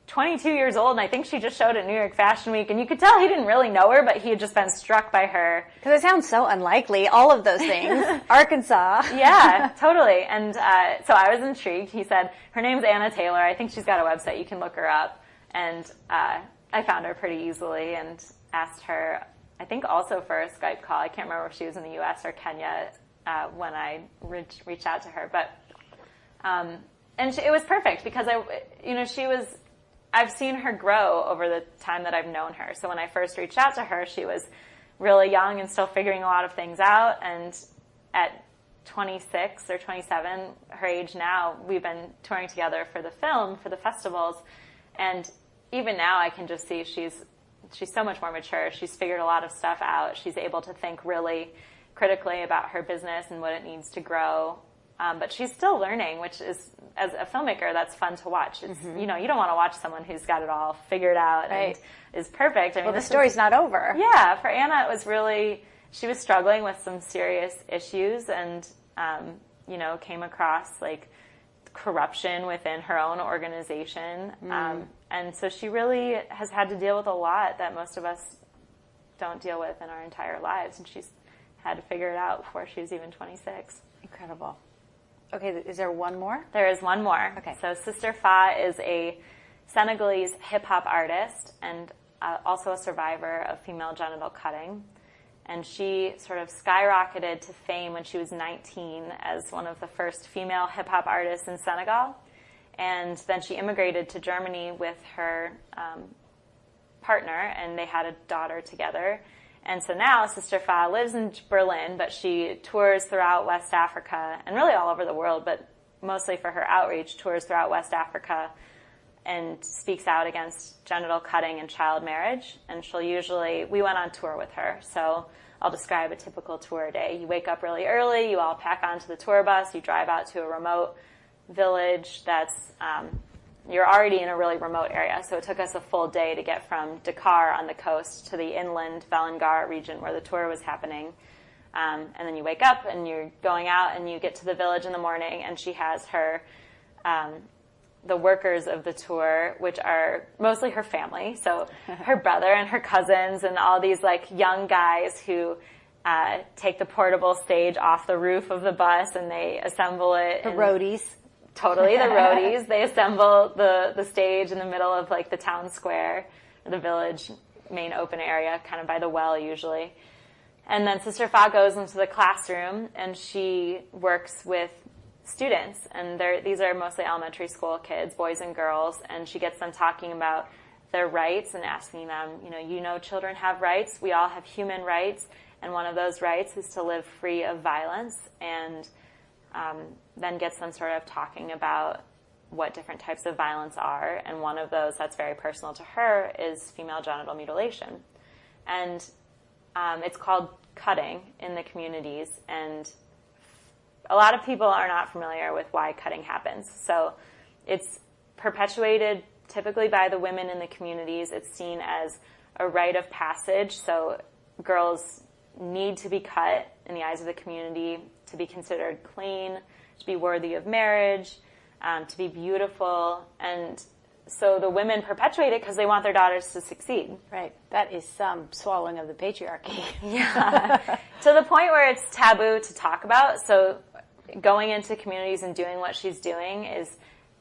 22 years old, and I think she just showed at New York Fashion Week, and you could tell he didn't really know her, but he had just been struck by her. Because it sounds so unlikely, all of those things. Arkansas. Yeah, totally. And so I was intrigued. He said, her name's Anna Taylor. I think she's got a website. You can look her up. And I found her pretty easily and asked her, I think also for a Skype call. I can't remember if she was in the U.S. or Kenya when I reached out to her. But and it was perfect because I've seen her grow over the time that I've known her. So when I first reached out to her, she was really young and still figuring a lot of things out. And at 26 or 27, her age now, we've been touring together for the film, for the festivals. And even now I can just see she's so much more mature. She's figured a lot of stuff out. She's able to think really critically about her business and what it needs to grow. But she's still learning, which is, as a filmmaker, that's fun to watch. It's, you don't want to watch someone who's got it all figured out and is perfect. I mean, the story's not over. Yeah, for Anna, it was really, she was struggling with some serious issues and, came across like corruption within her own organization. And so she really has had to deal with a lot that most of us don't deal with in our entire lives. And she's had to figure it out before she was even 26. Incredible. Okay, is there one more? There is one more. Okay. So Sister Fa is a Senegalese hip-hop artist and also a survivor of female genital cutting. And she sort of skyrocketed to fame when she was 19 as one of the first female hip-hop artists in Senegal. And then she immigrated to Germany with her partner, and they had a daughter together. And so now Sister Fa lives in Berlin, but she tours throughout West Africa and really all over the world, but mostly for her outreach, tours throughout West Africa and speaks out against genital cutting and child marriage. And we went on tour with her. So I'll describe a typical tour day. You wake up really early, you all pack onto the tour bus, you drive out to a remote village that's you're already in a really remote area. So it took us a full day to get from Dakar on the coast to the inland Bellangar region where the tour was happening. And then you wake up and you're going out and you get to the village in the morning, and she has her, the workers of the tour, which are mostly her family. So her brother and her cousins and all these like young guys who take the portable stage off the roof of the bus and they assemble it. The roadies. Totally, the roadies. They assemble the stage in the middle of like the town square, or the village main open area, kind of by the well usually. And then Sister Fa goes into the classroom and she works with students. And these are mostly elementary school kids, boys and girls. And she gets them talking about their rights and asking them, children have rights. We all have human rights. And one of those rights is to live free of violence, and then gets them sort of talking about what different types of violence are. And one of those that's very personal to her is female genital mutilation. And it's called cutting in the communities. And a lot of people are not familiar with why cutting happens. So it's perpetuated typically by the women in the communities. It's seen as a rite of passage. So girls need to be cut in the eyes of the community to be considered clean, to be worthy of marriage, to be beautiful. And so the women perpetuate it because they want their daughters to succeed. Right. That is some swallowing of the patriarchy. Yeah. To the point where it's taboo to talk about. So going into communities and doing what she's doing is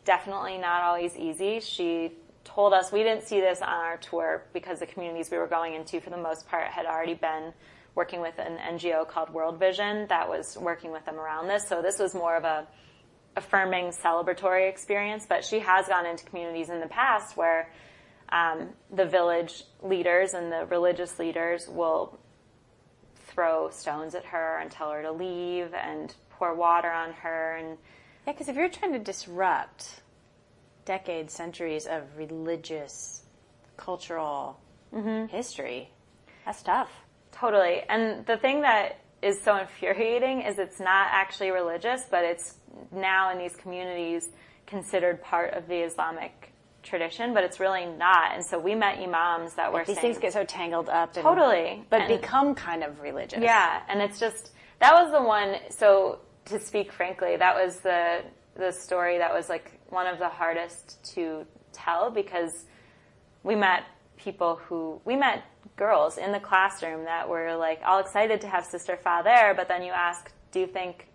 definitely not always easy. She told us, we didn't see this on our tour because the communities we were going into for the most part had already been working with an NGO called World Vision that was working with them around this. So this was more of a affirming, celebratory experience. But she has gone into communities in the past where the village leaders and the religious leaders will throw stones at her and tell her to leave and pour water on her. And yeah, because if you're trying to disrupt decades, centuries of religious, cultural history, that's tough. Totally. And the thing that is so infuriating is it's not actually religious, but it's now in these communities considered part of the Islamic tradition, but it's really not. And so we met imams that were these saying... things get so tangled up. Totally. But become kind of religious. Yeah. And it's just... That was the one... So to speak frankly, that was the story that was like one of the hardest to tell, because we met girls in the classroom that were like all excited to have Sister Fa there, but then you ask, do you think,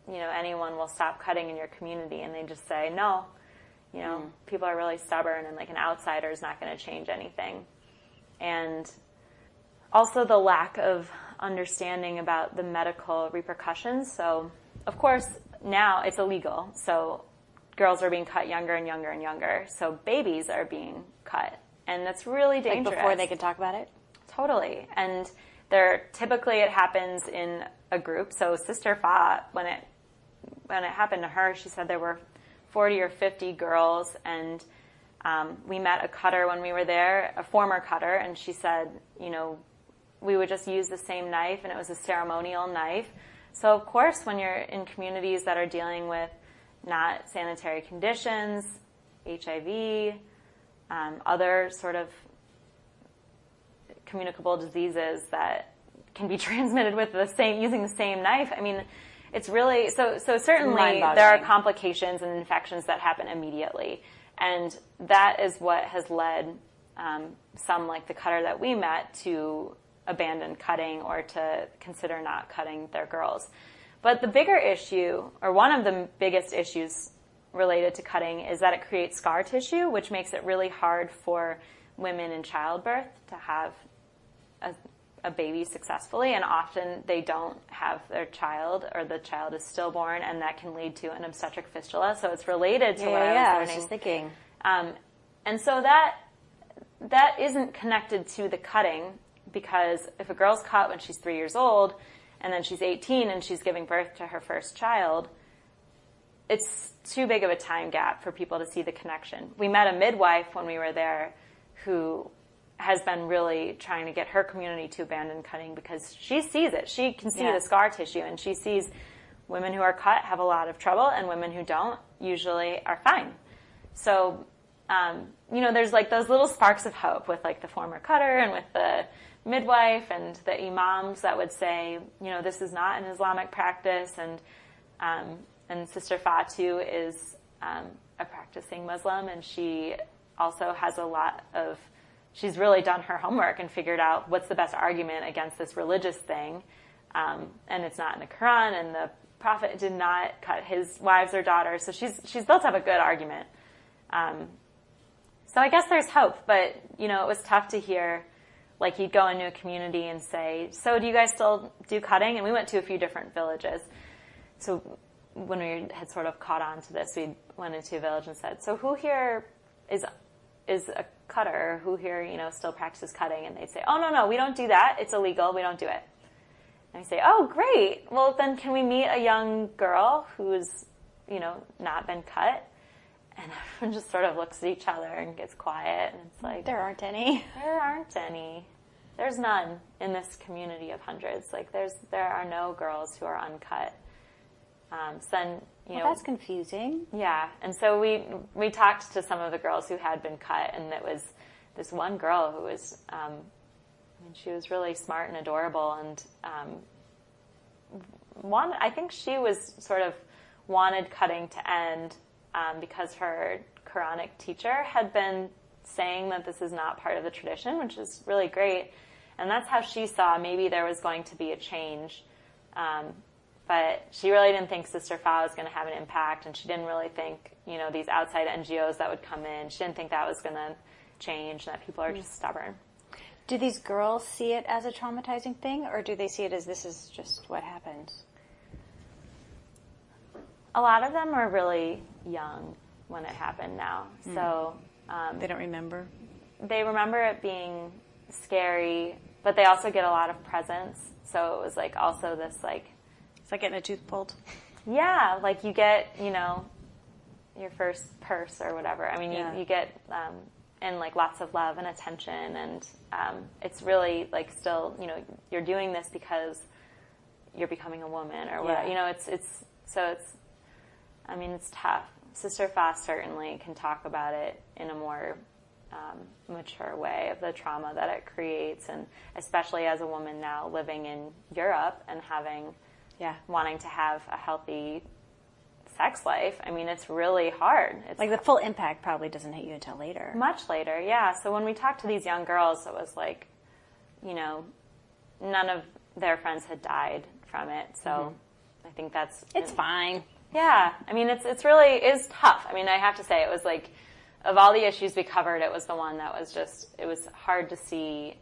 anyone will stop cutting in your community? And they just say, no. People are really stubborn, and like an outsider is not going to change anything. And also the lack of understanding about the medical repercussions. So, of course, now it's illegal. So girls are being cut younger and younger and younger. So babies are being cut. And that's really dangerous. Like before they could talk about it? Totally. And typically it happens in a group. So Sister Fa, when it happened to her, she said there were 40 or 50 girls, and we met a cutter when we were there, a former cutter, and she said, we would just use the same knife, and it was a ceremonial knife. So of course, when you're in communities that are dealing with not sanitary conditions, HIV, other sort of communicable diseases that can be transmitted with using the same knife. I mean, it's really, so certainly there are complications and infections that happen immediately. And that is what has led some, like the cutter that we met, to abandon cutting or to consider not cutting their girls. But the bigger issue, or one of the biggest issues related to cutting, is that it creates scar tissue, which makes it really hard for women in childbirth to have a baby successfully, and often they don't have their child, or the child is stillborn, and that can lead to an obstetric fistula. So it's related to what I was learning. I was just thinking. And so that isn't connected to the cutting, because if a girl's cut when she's 3 years old, and then she's 18 and she's giving birth to her first child, it's too big of a time gap for people to see the connection. We met a midwife when we were there who has been really trying to get her community to abandon cutting, because she sees it. She can see the scar tissue, and she sees women who are cut have a lot of trouble, and women who don't usually are fine. So, there's like those little sparks of hope with like the former cutter and with the midwife and the imams that would say, this is not an Islamic practice, and Sister Fa too is a practicing Muslim, and she also has she's really done her homework and figured out what's the best argument against this religious thing, and it's not in the Quran, and the Prophet did not cut his wives or daughters, so she's built up a good argument. So I guess there's hope, but it was tough to hear. Like, you'd go into a community and say, so do you guys still do cutting? And we went to a few different villages. So when we had sort of caught on to this, we went into a village and said, so who here is cutter? Who here, still practices cutting? And they'd say, oh, no, we don't do that. It's illegal. We don't do it. And I say, oh, great. Well, then can we meet a young girl who's, not been cut? And everyone just sort of looks at each other and gets quiet. And it's like, there aren't any. There aren't any. There's none in this community of hundreds. Like, there are no girls who are uncut. So then, that's confusing. Yeah. And so we talked to some of the girls who had been cut, and it was this one girl who was, she was really smart and adorable, and I think she was sort of wanted cutting to end because her Quranic teacher had been saying that this is not part of the tradition, which is really great. And that's how she saw maybe there was going to be a change. But she really didn't think Sister Fa was going to have an impact, and she didn't really think, these outside NGOs that would come in, she didn't think that was going to change, and that people are just stubborn. Do these girls see it as a traumatizing thing, or do they see it as this is just what happens? A lot of them are really young when it happened now. So they don't remember? They remember it being scary, but they also get a lot of presents. So it was also this it's like getting a tooth pulled. Yeah, you get, your first purse or whatever. I mean, you get, and lots of love and attention, and it's really still, you're doing this because you're becoming a woman or whatever. It's tough. Sister Fa certainly can talk about it in a more mature way of the trauma that it creates, and especially as a woman now living in Europe and wanting to have a healthy sex life. I mean, it's really hard. It's the full impact probably doesn't hit you until later. Much later, yeah. So when we talked to these young girls, it was none of their friends had died from it. So I think it's fine. Yeah. I mean, it's really is tough. I mean, I have to say it was of all the issues we covered, it was the one that was it was hard to see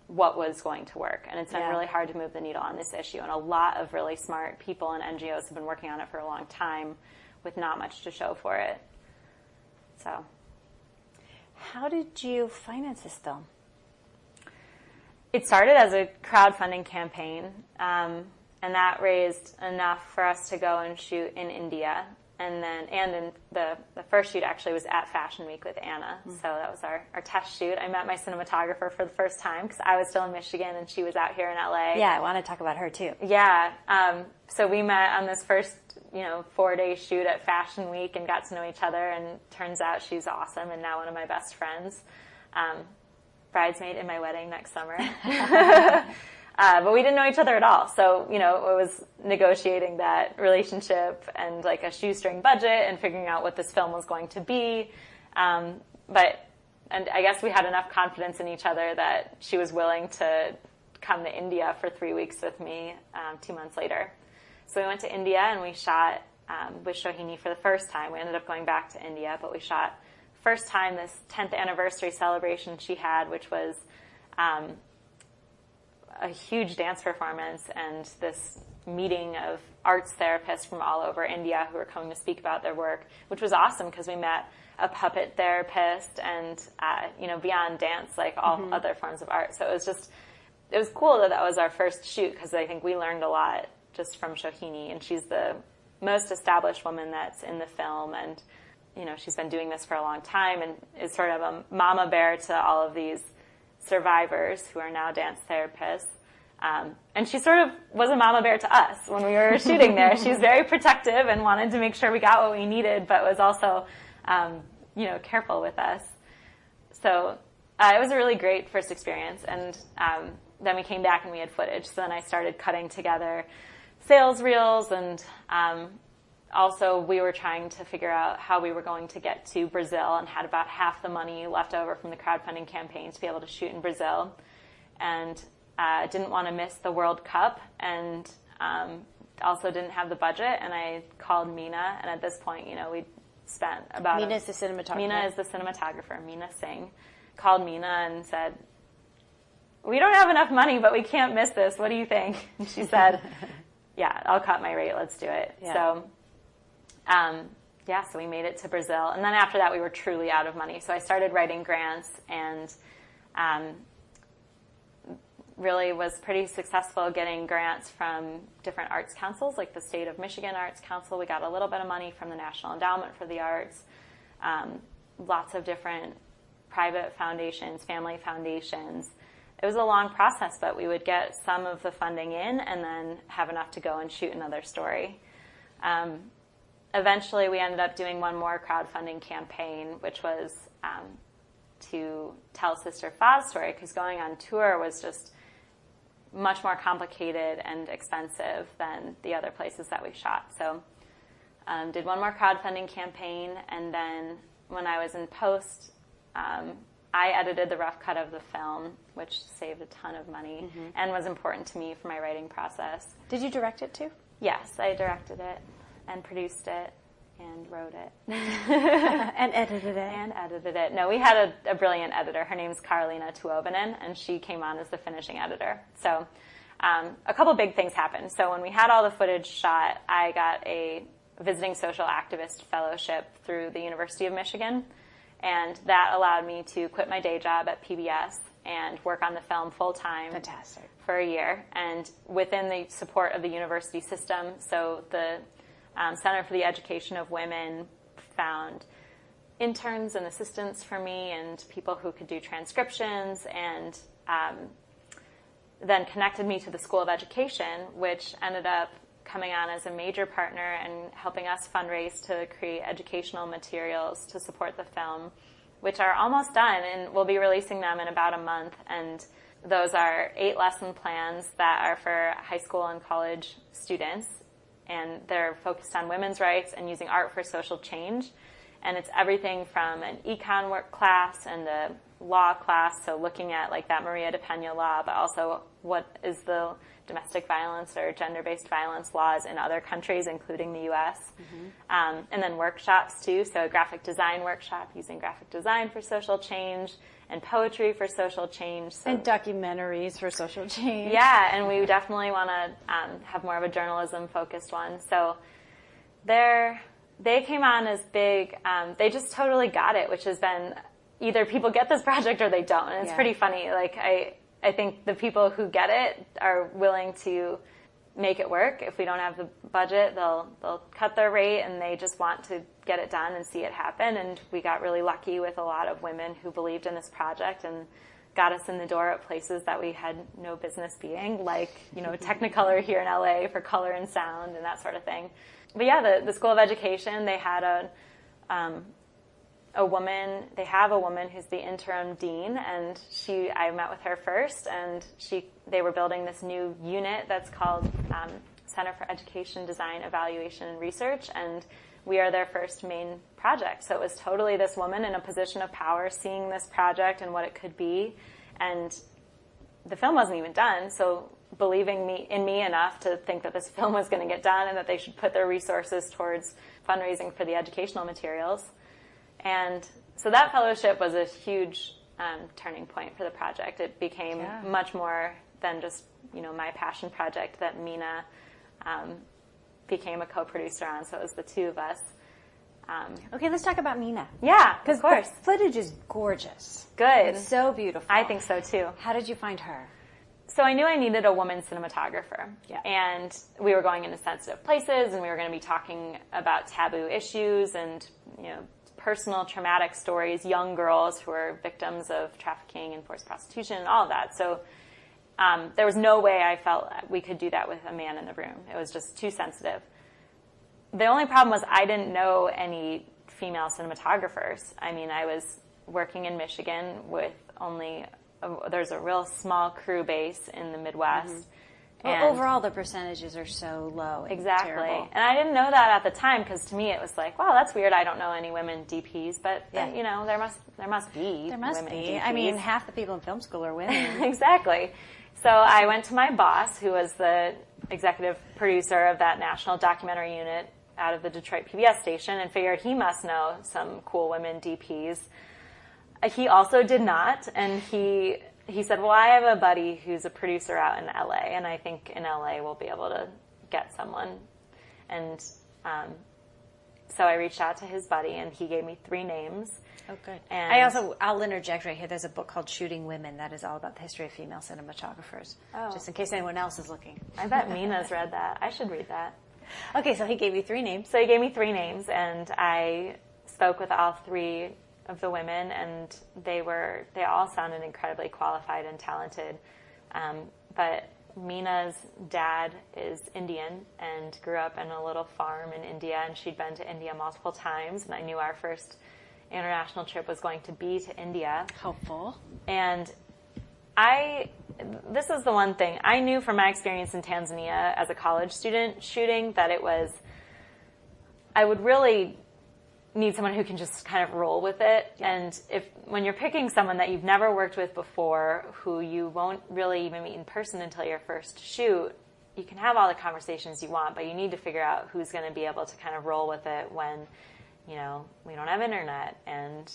what was going to work. And it's been really hard to move the needle on this issue. And a lot of really smart people and NGOs have been working on it for a long time with not much to show for it. So. How did you finance this film? It started as a crowdfunding campaign, and that raised enough for us to go and shoot in India. And in the first shoot actually was at Fashion Week with Anna. So that was our test shoot. I met my cinematographer for the first time because I was still in Michigan and she was out here in LA. Yeah, I want to talk about her too. Yeah. So we met on this first, 4-day shoot at Fashion Week and got to know each other, and turns out she's awesome and now one of my best friends. Bridesmaid in my wedding next summer. But we didn't know each other at all. So, it was negotiating that relationship and a shoestring budget and figuring out what this film was going to be. And I guess we had enough confidence in each other that she was willing to come to India for 3 weeks with me 2 months later. So we went to India and we shot with Shohini for the first time. We ended up going back to India, but we shot first time this 10th anniversary celebration she had, which was a huge dance performance and this meeting of arts therapists from all over India who were coming to speak about their work, which was awesome because we met a puppet therapist and, beyond dance, all other forms of art. So it was cool that was our first shoot because I think we learned a lot just from Shohini, and she's the most established woman that's in the film, and, she's been doing this for a long time and is sort of a mama bear to all of these survivors who are now dance therapists. And she sort of was a mama bear to us when we were shooting there. She was very protective and wanted to make sure we got what we needed, but was also, careful with us. So it was a really great first experience. And then we came back and we had footage. So then I started cutting together sales reels, and also we were trying to figure out how we were going to get to Brazil, and had about half the money left over from the crowdfunding campaign to be able to shoot in Brazil. And didn't want to miss the World Cup, and also didn't have the budget. And I called Mina, and at this point, we'd spent about... Mina is the cinematographer. Mina is the cinematographer, Mina Singh. Called Mina and said, we don't have enough money, but we can't miss this. What do you think? And she said, yeah, I'll cut my rate. Let's do it. Yeah. So So we made it to Brazil. And then after that, we were truly out of money. So I started writing grants and really was pretty successful getting grants from different arts councils, like the State of Michigan Arts Council. We got a little bit of money from the National Endowment for the Arts. Lots of different private foundations, family foundations. It was a long process, but we would get some of the funding in and then have enough to go and shoot another story. Eventually, we ended up doing one more crowdfunding campaign, which was to tell Sister Fa's story, because going on tour was just much more complicated and expensive than the other places that we shot. So did one more crowdfunding campaign, and then when I was in post, I edited the rough cut of the film, which saved a ton of money and was important to me for my writing process. Did you direct it too? Yes, I directed it and produced it and wrote it. And edited it. And edited it. No, we had a brilliant editor. Her name's Karolina Tuovinen, and she came on as the finishing editor. So a couple big things happened. So when we had all the footage shot, I got a visiting social activist fellowship through the University of Michigan, and that allowed me to quit my day job at PBS and work on the film full-time. Fantastic. For a year. And within the support of the university system, so the Center for the Education of Women found interns and assistants for me and people who could do transcriptions, and then connected me to the School of Education, which ended up coming on as a major partner and helping us fundraise to create educational materials to support the film, which are almost done, and we'll be releasing them in about a month. And those are 8 lesson plans that are for high school and college students, and they're focused on women's rights and using art for social change. And it's everything from an econ work class and a law class, so looking at like that Maria de Pena law, but also what is the domestic violence or gender-based violence laws in other countries, including the U.S. And then workshops too, so a graphic design workshop using graphic design for social change, and poetry for social change. So, and documentaries for social change. Yeah, and we definitely want to have more of a journalism-focused one. So they came on as big. They just totally got it, which has been either people get this project or they don't. And it's pretty funny. Like I think the people who get it are willing to make it work. If we don't have the budget, they'll cut their rate, and they just want to get it done and see it happen. And we got really lucky with a lot of women who believed in this project and got us in the door at places that we had no business being, like, you know, Technicolor here in LA for color and sound and that sort of thing. But yeah, the School of Education, they had a woman, they have a woman who's the interim dean, and I met with her first, and they were building this new unit that's called Center for Education, Design, Evaluation, and Research, and we are their first main project. So it was totally this woman in a position of power seeing this project and what it could be, and the film wasn't even done, so believing in me enough to think that this film was going to get done and that they should put their resources towards fundraising for the educational materials. And so that fellowship was a huge turning point for the project. It became much more than just, you know, my passion project that Mina became a co-producer on. So it was the two of us. Okay, let's talk about Mina. Yeah, of course. The footage is gorgeous. Good. It's so beautiful. I think so too. How did you find her? So I knew I needed a woman cinematographer. Yeah. And we were going into sensitive places, and we were going to be talking about taboo issues and, you know, personal traumatic stories, young girls who are victims of trafficking and forced prostitution and all of that. So there was no way I felt we could do that with a man in the room. It was just too sensitive. The only problem was I didn't know any female cinematographers. I mean, I was working in Michigan with there's a real small crew base in the Midwest. Mm-hmm. Well, overall, the percentages are so low. Exactly. Terrible. And I didn't know that at the time, because to me it was like, wow, that's weird. I don't know any women DPs, but you know, there must be. There must women be. DPs. I mean, half the people in film school are women. Exactly. So I went to my boss, who was the executive producer of that national documentary unit out of the Detroit PBS station, and figured he must know some cool women DPs. He also did not, and he said, well, I have a buddy who's a producer out in LA, and I think in LA we'll be able to get someone. And so I reached out to his buddy, and he gave me 3 names. Oh, good. And I'll interject right here. There's a book called Shooting Women that is all about the history of female cinematographers, just in case anyone else is looking. I bet Mina's read that. I should read that. Okay, so he gave you 3 names. So he gave me 3 names, and I spoke with all 3 of the women, and they all sounded incredibly qualified and talented. But Mina's dad is Indian and grew up in a little farm in India, and she'd been to India multiple times, and I knew our first international trip was going to be to India. Helpful. And this is the one thing, I knew from my experience in Tanzania as a college student shooting that I would really need someone who can just kind of roll with it. Yeah. And when you're picking someone that you've never worked with before, who you won't really even meet in person until your first shoot, you can have all the conversations you want, but you need to figure out who's going to be able to kind of roll with it when, we don't have internet and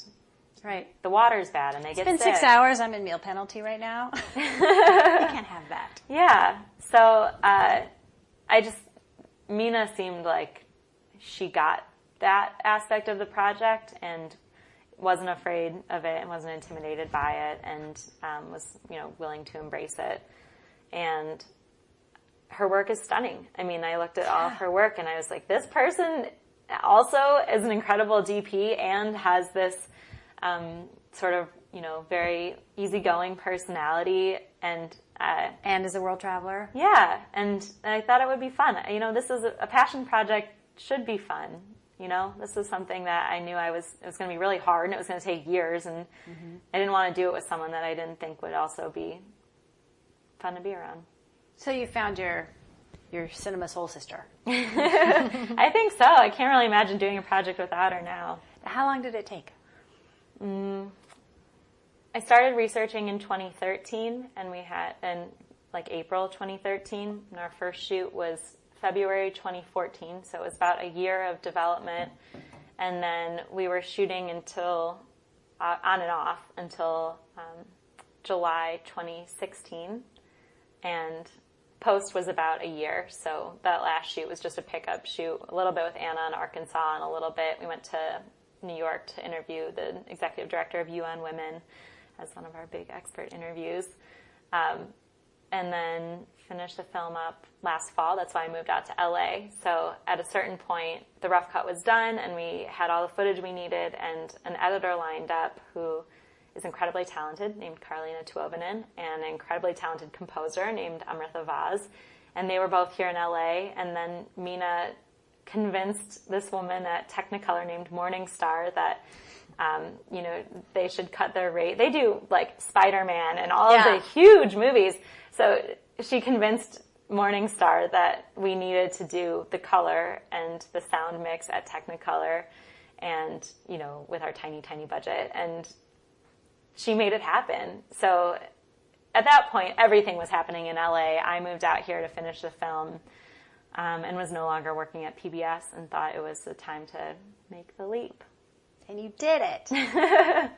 the water's bad and they get sick. It's been 6 hours. I'm in meal penalty right now. You can't have that. Yeah. So Mina seemed like she got that aspect of the project and wasn't afraid of it and wasn't intimidated by it and was willing to embrace it. And her work is stunning. I mean, I looked at all of her work and I was like, this person also is an incredible DP and has this sort of very easygoing personality and is a world traveler. Yeah, and I thought it would be fun. This is a passion project, should be fun. This is something that I knew it was going to be really hard and it was going to take years, and I didn't want to do it with someone that I didn't think would also be fun to be around. So you found your cinema soul sister. I think so. I can't really imagine doing a project without her now. How long did it take? I started researching in 2013, and we had in April 2013, and our first shoot was February 2014, so it was about a year of development, and then we were shooting until on and off until July 2016, and post was about a year. So that last shoot was just a pickup shoot, a little bit with Anna in Arkansas, and a little bit we went to New York to interview the executive director of UN Women as one of our big expert interviews, and then finished the film up last fall. That's why I moved out to LA. So at a certain point, the rough cut was done, and we had all the footage we needed, and an editor lined up who is incredibly talented, named Karolina Tuovinen, and an incredibly talented composer named Amrita Vaz. And they were both here in LA, and then Mina convinced this woman at Technicolor named Morningstar that they should cut their rate. They do Spider-Man and all of the huge movies. So she convinced Morningstar that we needed to do the color and the sound mix at Technicolor and, with our tiny, tiny budget. And she made it happen. So at that point, everything was happening in LA. I moved out here to finish the film and was no longer working at PBS and thought it was the time to make the leap. And you did it.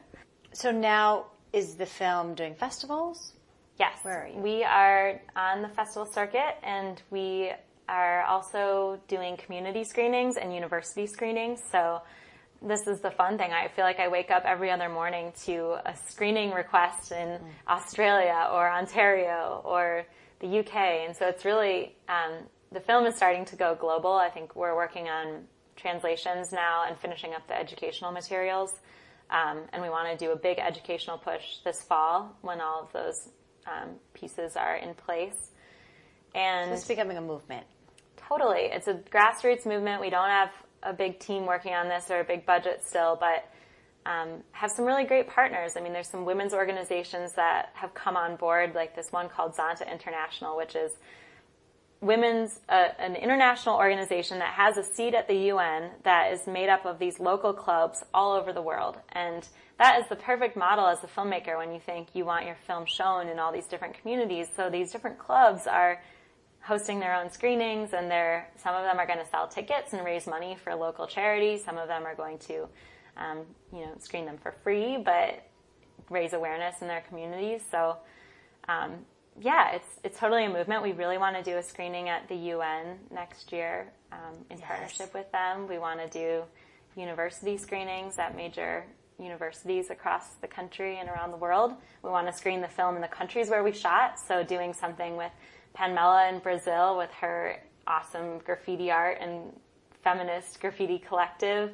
So now is the film doing festivals? Yes. Where are you? We are on the festival circuit, and we are also doing community screenings and university screenings. So this is the fun thing. I feel like I wake up every other morning to a screening request in Australia or Ontario or the UK. And so it's really, the film is starting to go global. I think we're working on translations now and finishing up the educational materials. And we want to do a big educational push this fall when all of those pieces are in place. And so it's becoming a movement. Totally. It's a grassroots movement. We don't have a big team working on this or a big budget still, but have some really great partners. I mean, there's some women's organizations that have come on board, like this one called Zonta International, which is an international organization that has a seat at the UN that is made up of these local clubs all over the world. And that is the perfect model as a filmmaker when you think you want your film shown in all these different communities. So these different clubs are hosting their own screenings, and some of them are going to sell tickets and raise money for local charities. Some of them are going to, screen them for free, but raise awareness in their communities. So yeah, it's totally a movement. We really want to do a screening at the UN next year in partnership with them. We want to do university screenings at major universities across the country and around the world. We want to screen the film in the countries where we shot, so doing something with Panmela in Brazil with her awesome graffiti art and feminist graffiti collective,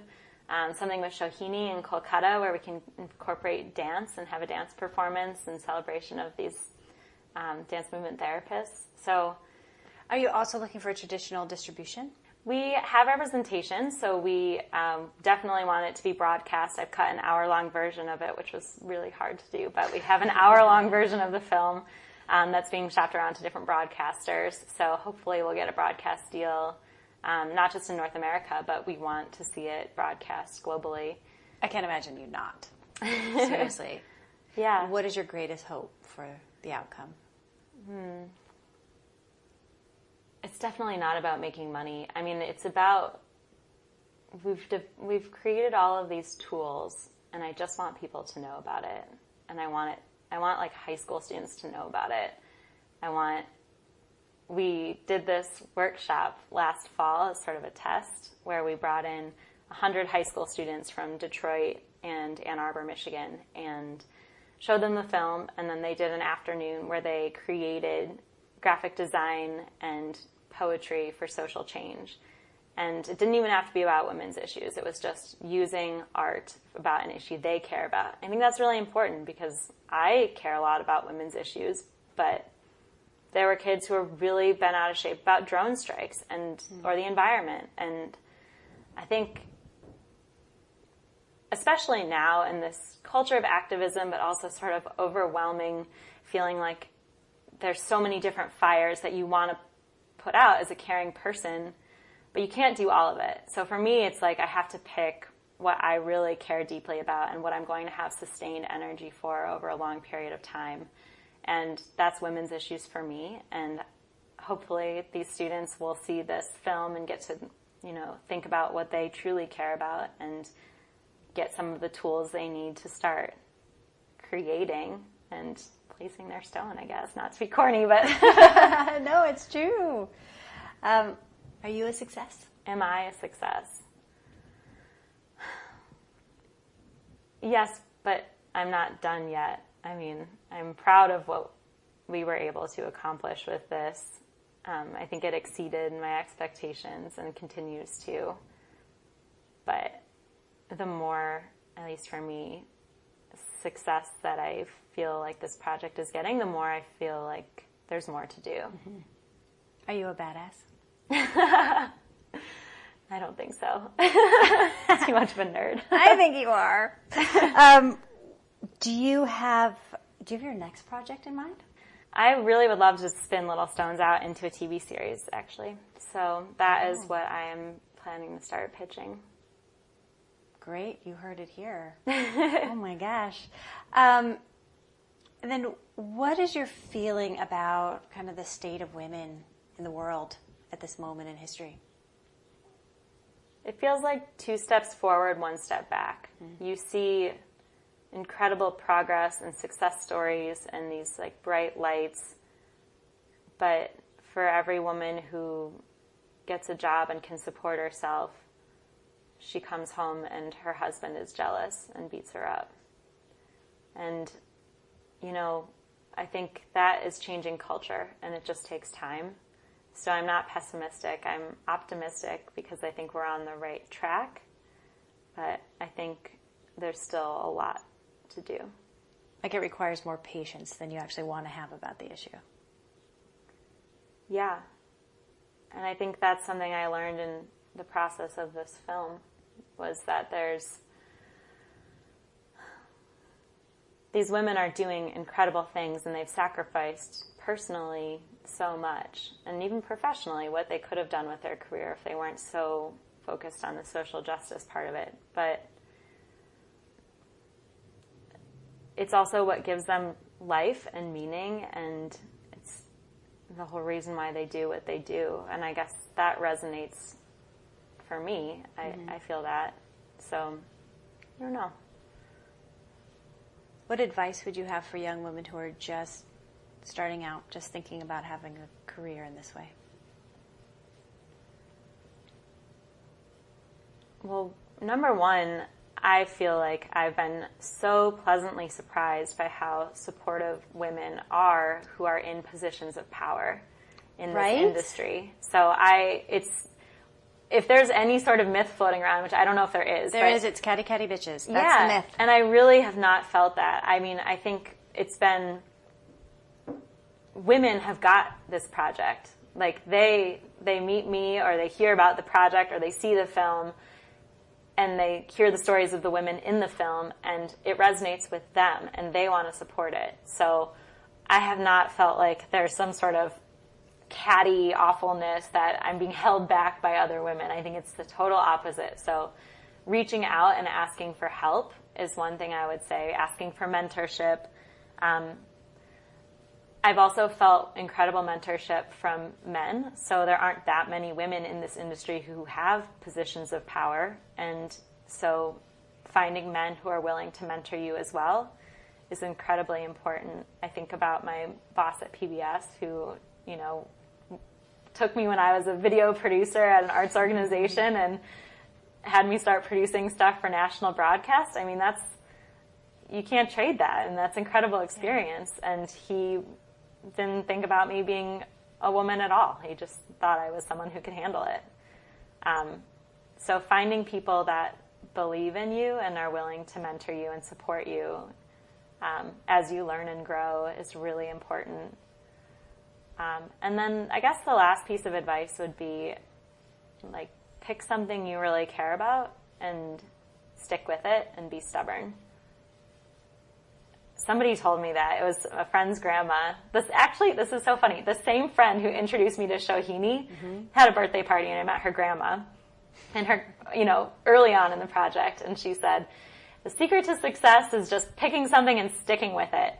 something with Shohini in Kolkata where we can incorporate dance and have a dance performance in celebration of these dance movement therapists. So, are you also looking for a traditional distribution? We have representation, so we definitely want it to be broadcast. I've cut an hour-long version of it, which was really hard to do, but we have an hour-long version of the film that's being shopped around to different broadcasters. So hopefully we'll get a broadcast deal, not just in North America, but we want to see it broadcast globally. I can't imagine you not. Seriously. Yeah. What is your greatest hope for the outcome? It's definitely not about making money. I mean, it's about we've created all of these tools, and I just want people to know about it. And I want like high school students to know about it. We did this workshop last fall as sort of a test where we brought in 100 high school students from Detroit and Ann Arbor, Michigan, and showed them the film, and then they did an afternoon where they created graphic design and poetry for social change. And it didn't even have to be about women's issues. It was just using art about an issue they care about. I think that's really important because I care a lot about women's issues, but there were kids who were really bent out of shape about drone strikes or the environment. And I think, especially now in this culture of activism, but also sort of overwhelming feeling like there's so many different fires that you want to put out as a caring person, but you can't do all of it. So for me, it's like I have to pick what I really care deeply about and what I'm going to have sustained energy for over a long period of time. And that's women's issues for me. And hopefully these students will see this film and get to, think about what they truly care about and get some of the tools they need to start creating and placing their stone, I guess. Not to be corny, but... No, it's true. Are you a success? Am I a success? Yes, but I'm not done yet. I mean, I'm proud of what we were able to accomplish with this. I think it exceeded my expectations and continues to. But the more, at least for me, success that I feel like this project is getting, the more I feel like there's more to do. Mm-hmm. Are you a badass? I don't think so. Too much of a nerd. I think you are. Do you have your next project in mind? I really would love to spin Little Stones out into a TV series, actually. So that is what I am planning to start pitching. Great, you heard it here. Oh my gosh. And then what is your feeling about kind of the state of women in the world at this moment in history? It feels like 2 steps forward, 1 step back. Mm-hmm. You see incredible progress and success stories and these like bright lights. But for every woman who gets a job and can support herself, she comes home and her husband is jealous and beats her up. And, I think that is changing culture, and it just takes time. So I'm not pessimistic. I'm optimistic because I think we're on the right track. But I think there's still a lot to do. Like it requires more patience than you actually want to have about the issue. Yeah. And I think that's something I learned in the process of this film, was that these women are doing incredible things, and they've sacrificed personally so much, and even professionally, what they could have done with their career if they weren't so focused on the social justice part of it. But it's also what gives them life and meaning, and it's the whole reason why they do what they do. And I guess that resonates for me. I feel that. So, I don't know. What advice would you have for young women who are just starting out, just thinking about having a career in this way? Well, number one, I feel like I've been so pleasantly surprised by how supportive women are who are in positions of power in this industry. So if there's any sort of myth floating around, which I don't know if there is. There is. It's catty bitches. That's the myth. And I really have not felt that. I mean, I think it's been, women have got this project. Like, they meet me, or they hear about the project, or they see the film, and they hear the stories of the women in the film, and it resonates with them, and they want to support it. So I have not felt like there's some sort of catty awfulness that I'm being held back by other women. I think it's the total opposite. So reaching out and asking for help is one thing I would say, asking for mentorship. I've also felt incredible mentorship from men. So there aren't that many women in this industry who have positions of power. And so finding men who are willing to mentor you as well is incredibly important. I think about my boss at PBS who, you know, took me when I was a video producer at an arts organization and had me start producing stuff for national broadcast. I mean, you can't trade that, and that's incredible experience. And he didn't think about me being a woman at all. He just thought I was someone who could handle it. So finding people that believe in you and are willing to mentor you and support you as you learn and grow is really important. And then I guess the last piece of advice would be, like, pick something you really care about and stick with it and be stubborn. Somebody told me that. It was a friend's grandma. This is so funny. The same friend who introduced me to Shohini had a birthday party, and I met her grandma. And her, you know, early on in the project, and she said, the secret to success is just picking something and sticking with it.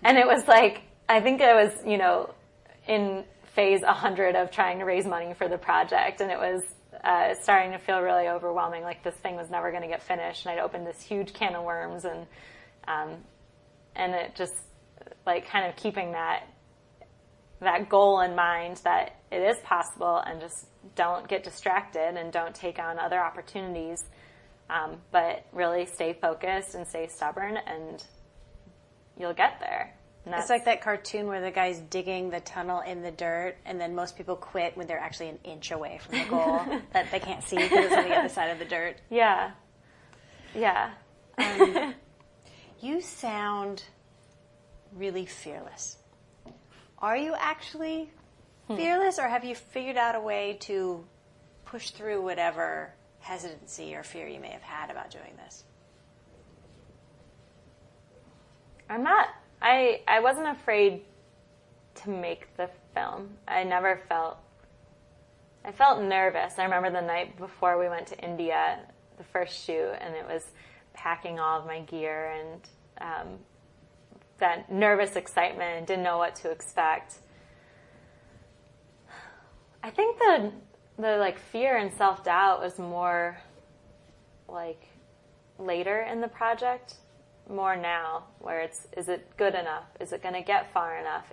And it was like, I think I was, you know, in phase 100 of trying to raise money for the project, and it was starting to feel really overwhelming, like this thing was never going to get finished, and I'd opened this huge can of worms, and it just, like, kind of keeping that goal in mind that it is possible, and just don't get distracted and don't take on other opportunities, but really stay focused and stay stubborn, and you'll get there. It's like that cartoon where the guy's digging the tunnel in the dirt, and then most people quit when they're actually an inch away from the goal that they can't see because it's on the other side of the dirt. Yeah. Yeah. You sound really fearless. Are you actually fearless, or have you figured out a way to push through whatever hesitancy or fear you may have had about doing this? I'm not. I wasn't afraid to make the film. I felt nervous. I remember the night before we went to India, the first shoot, and it was packing all of my gear and that nervous excitement and didn't know what to expect. I think the like fear and self-doubt was more like later in the project, more now, where it's, is it good enough? Is it going to get far enough?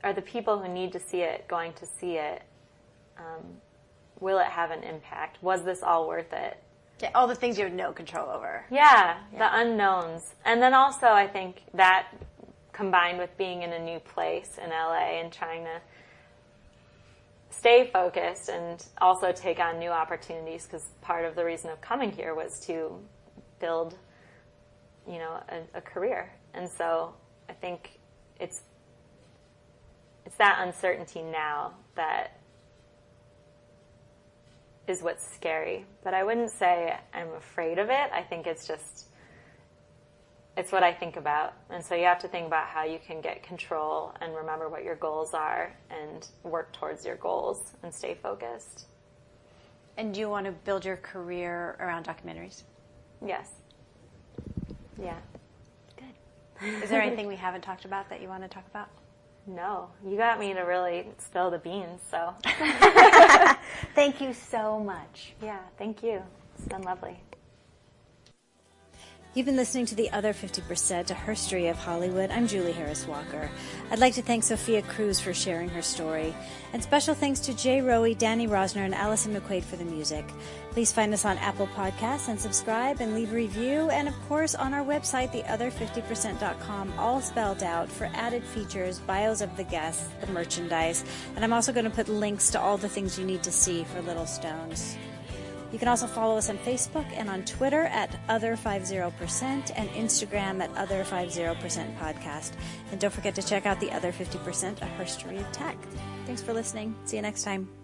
Are the people who need to see it going to see it? Will it have an impact? Was this all worth it? Yeah, all the things you have no control over. Yeah, the unknowns. And then also I think that combined with being in a new place in LA and trying to stay focused and also take on new opportunities, because part of the reason of coming here was to build, a career. And so I think it's that uncertainty now that is what's scary. But I wouldn't say I'm afraid of it. I think it's what I think about. And so you have to think about how you can get control and remember what your goals are and work towards your goals and stay focused. And do you want to build your career around documentaries? Yes. Yeah. Good. Is there anything we haven't talked about that you want to talk about? No. You got me to really spill the beans, so. Thank you so much. Yeah, thank you. It's been lovely. You've been listening to The Other 50%, a history of Hollywood. I'm Julie Harris Walker. I'd like to thank Sophia Kruz for sharing her story. And special thanks to Jay Rowe, Danny Rosner, and Allison McQuaid for the music. Please find us on Apple Podcasts and subscribe and leave a review. And of course on our website, theother50%.com, all spelled out, for added features, bios of the guests, the merchandise. And I'm also going to put links to all the things you need to see for Little Stones. You can also follow us on Facebook and on Twitter at Other50% and Instagram at Other50% Podcast. And don't forget to check out The Other 50%, a history of tech. Thanks for listening. See you next time.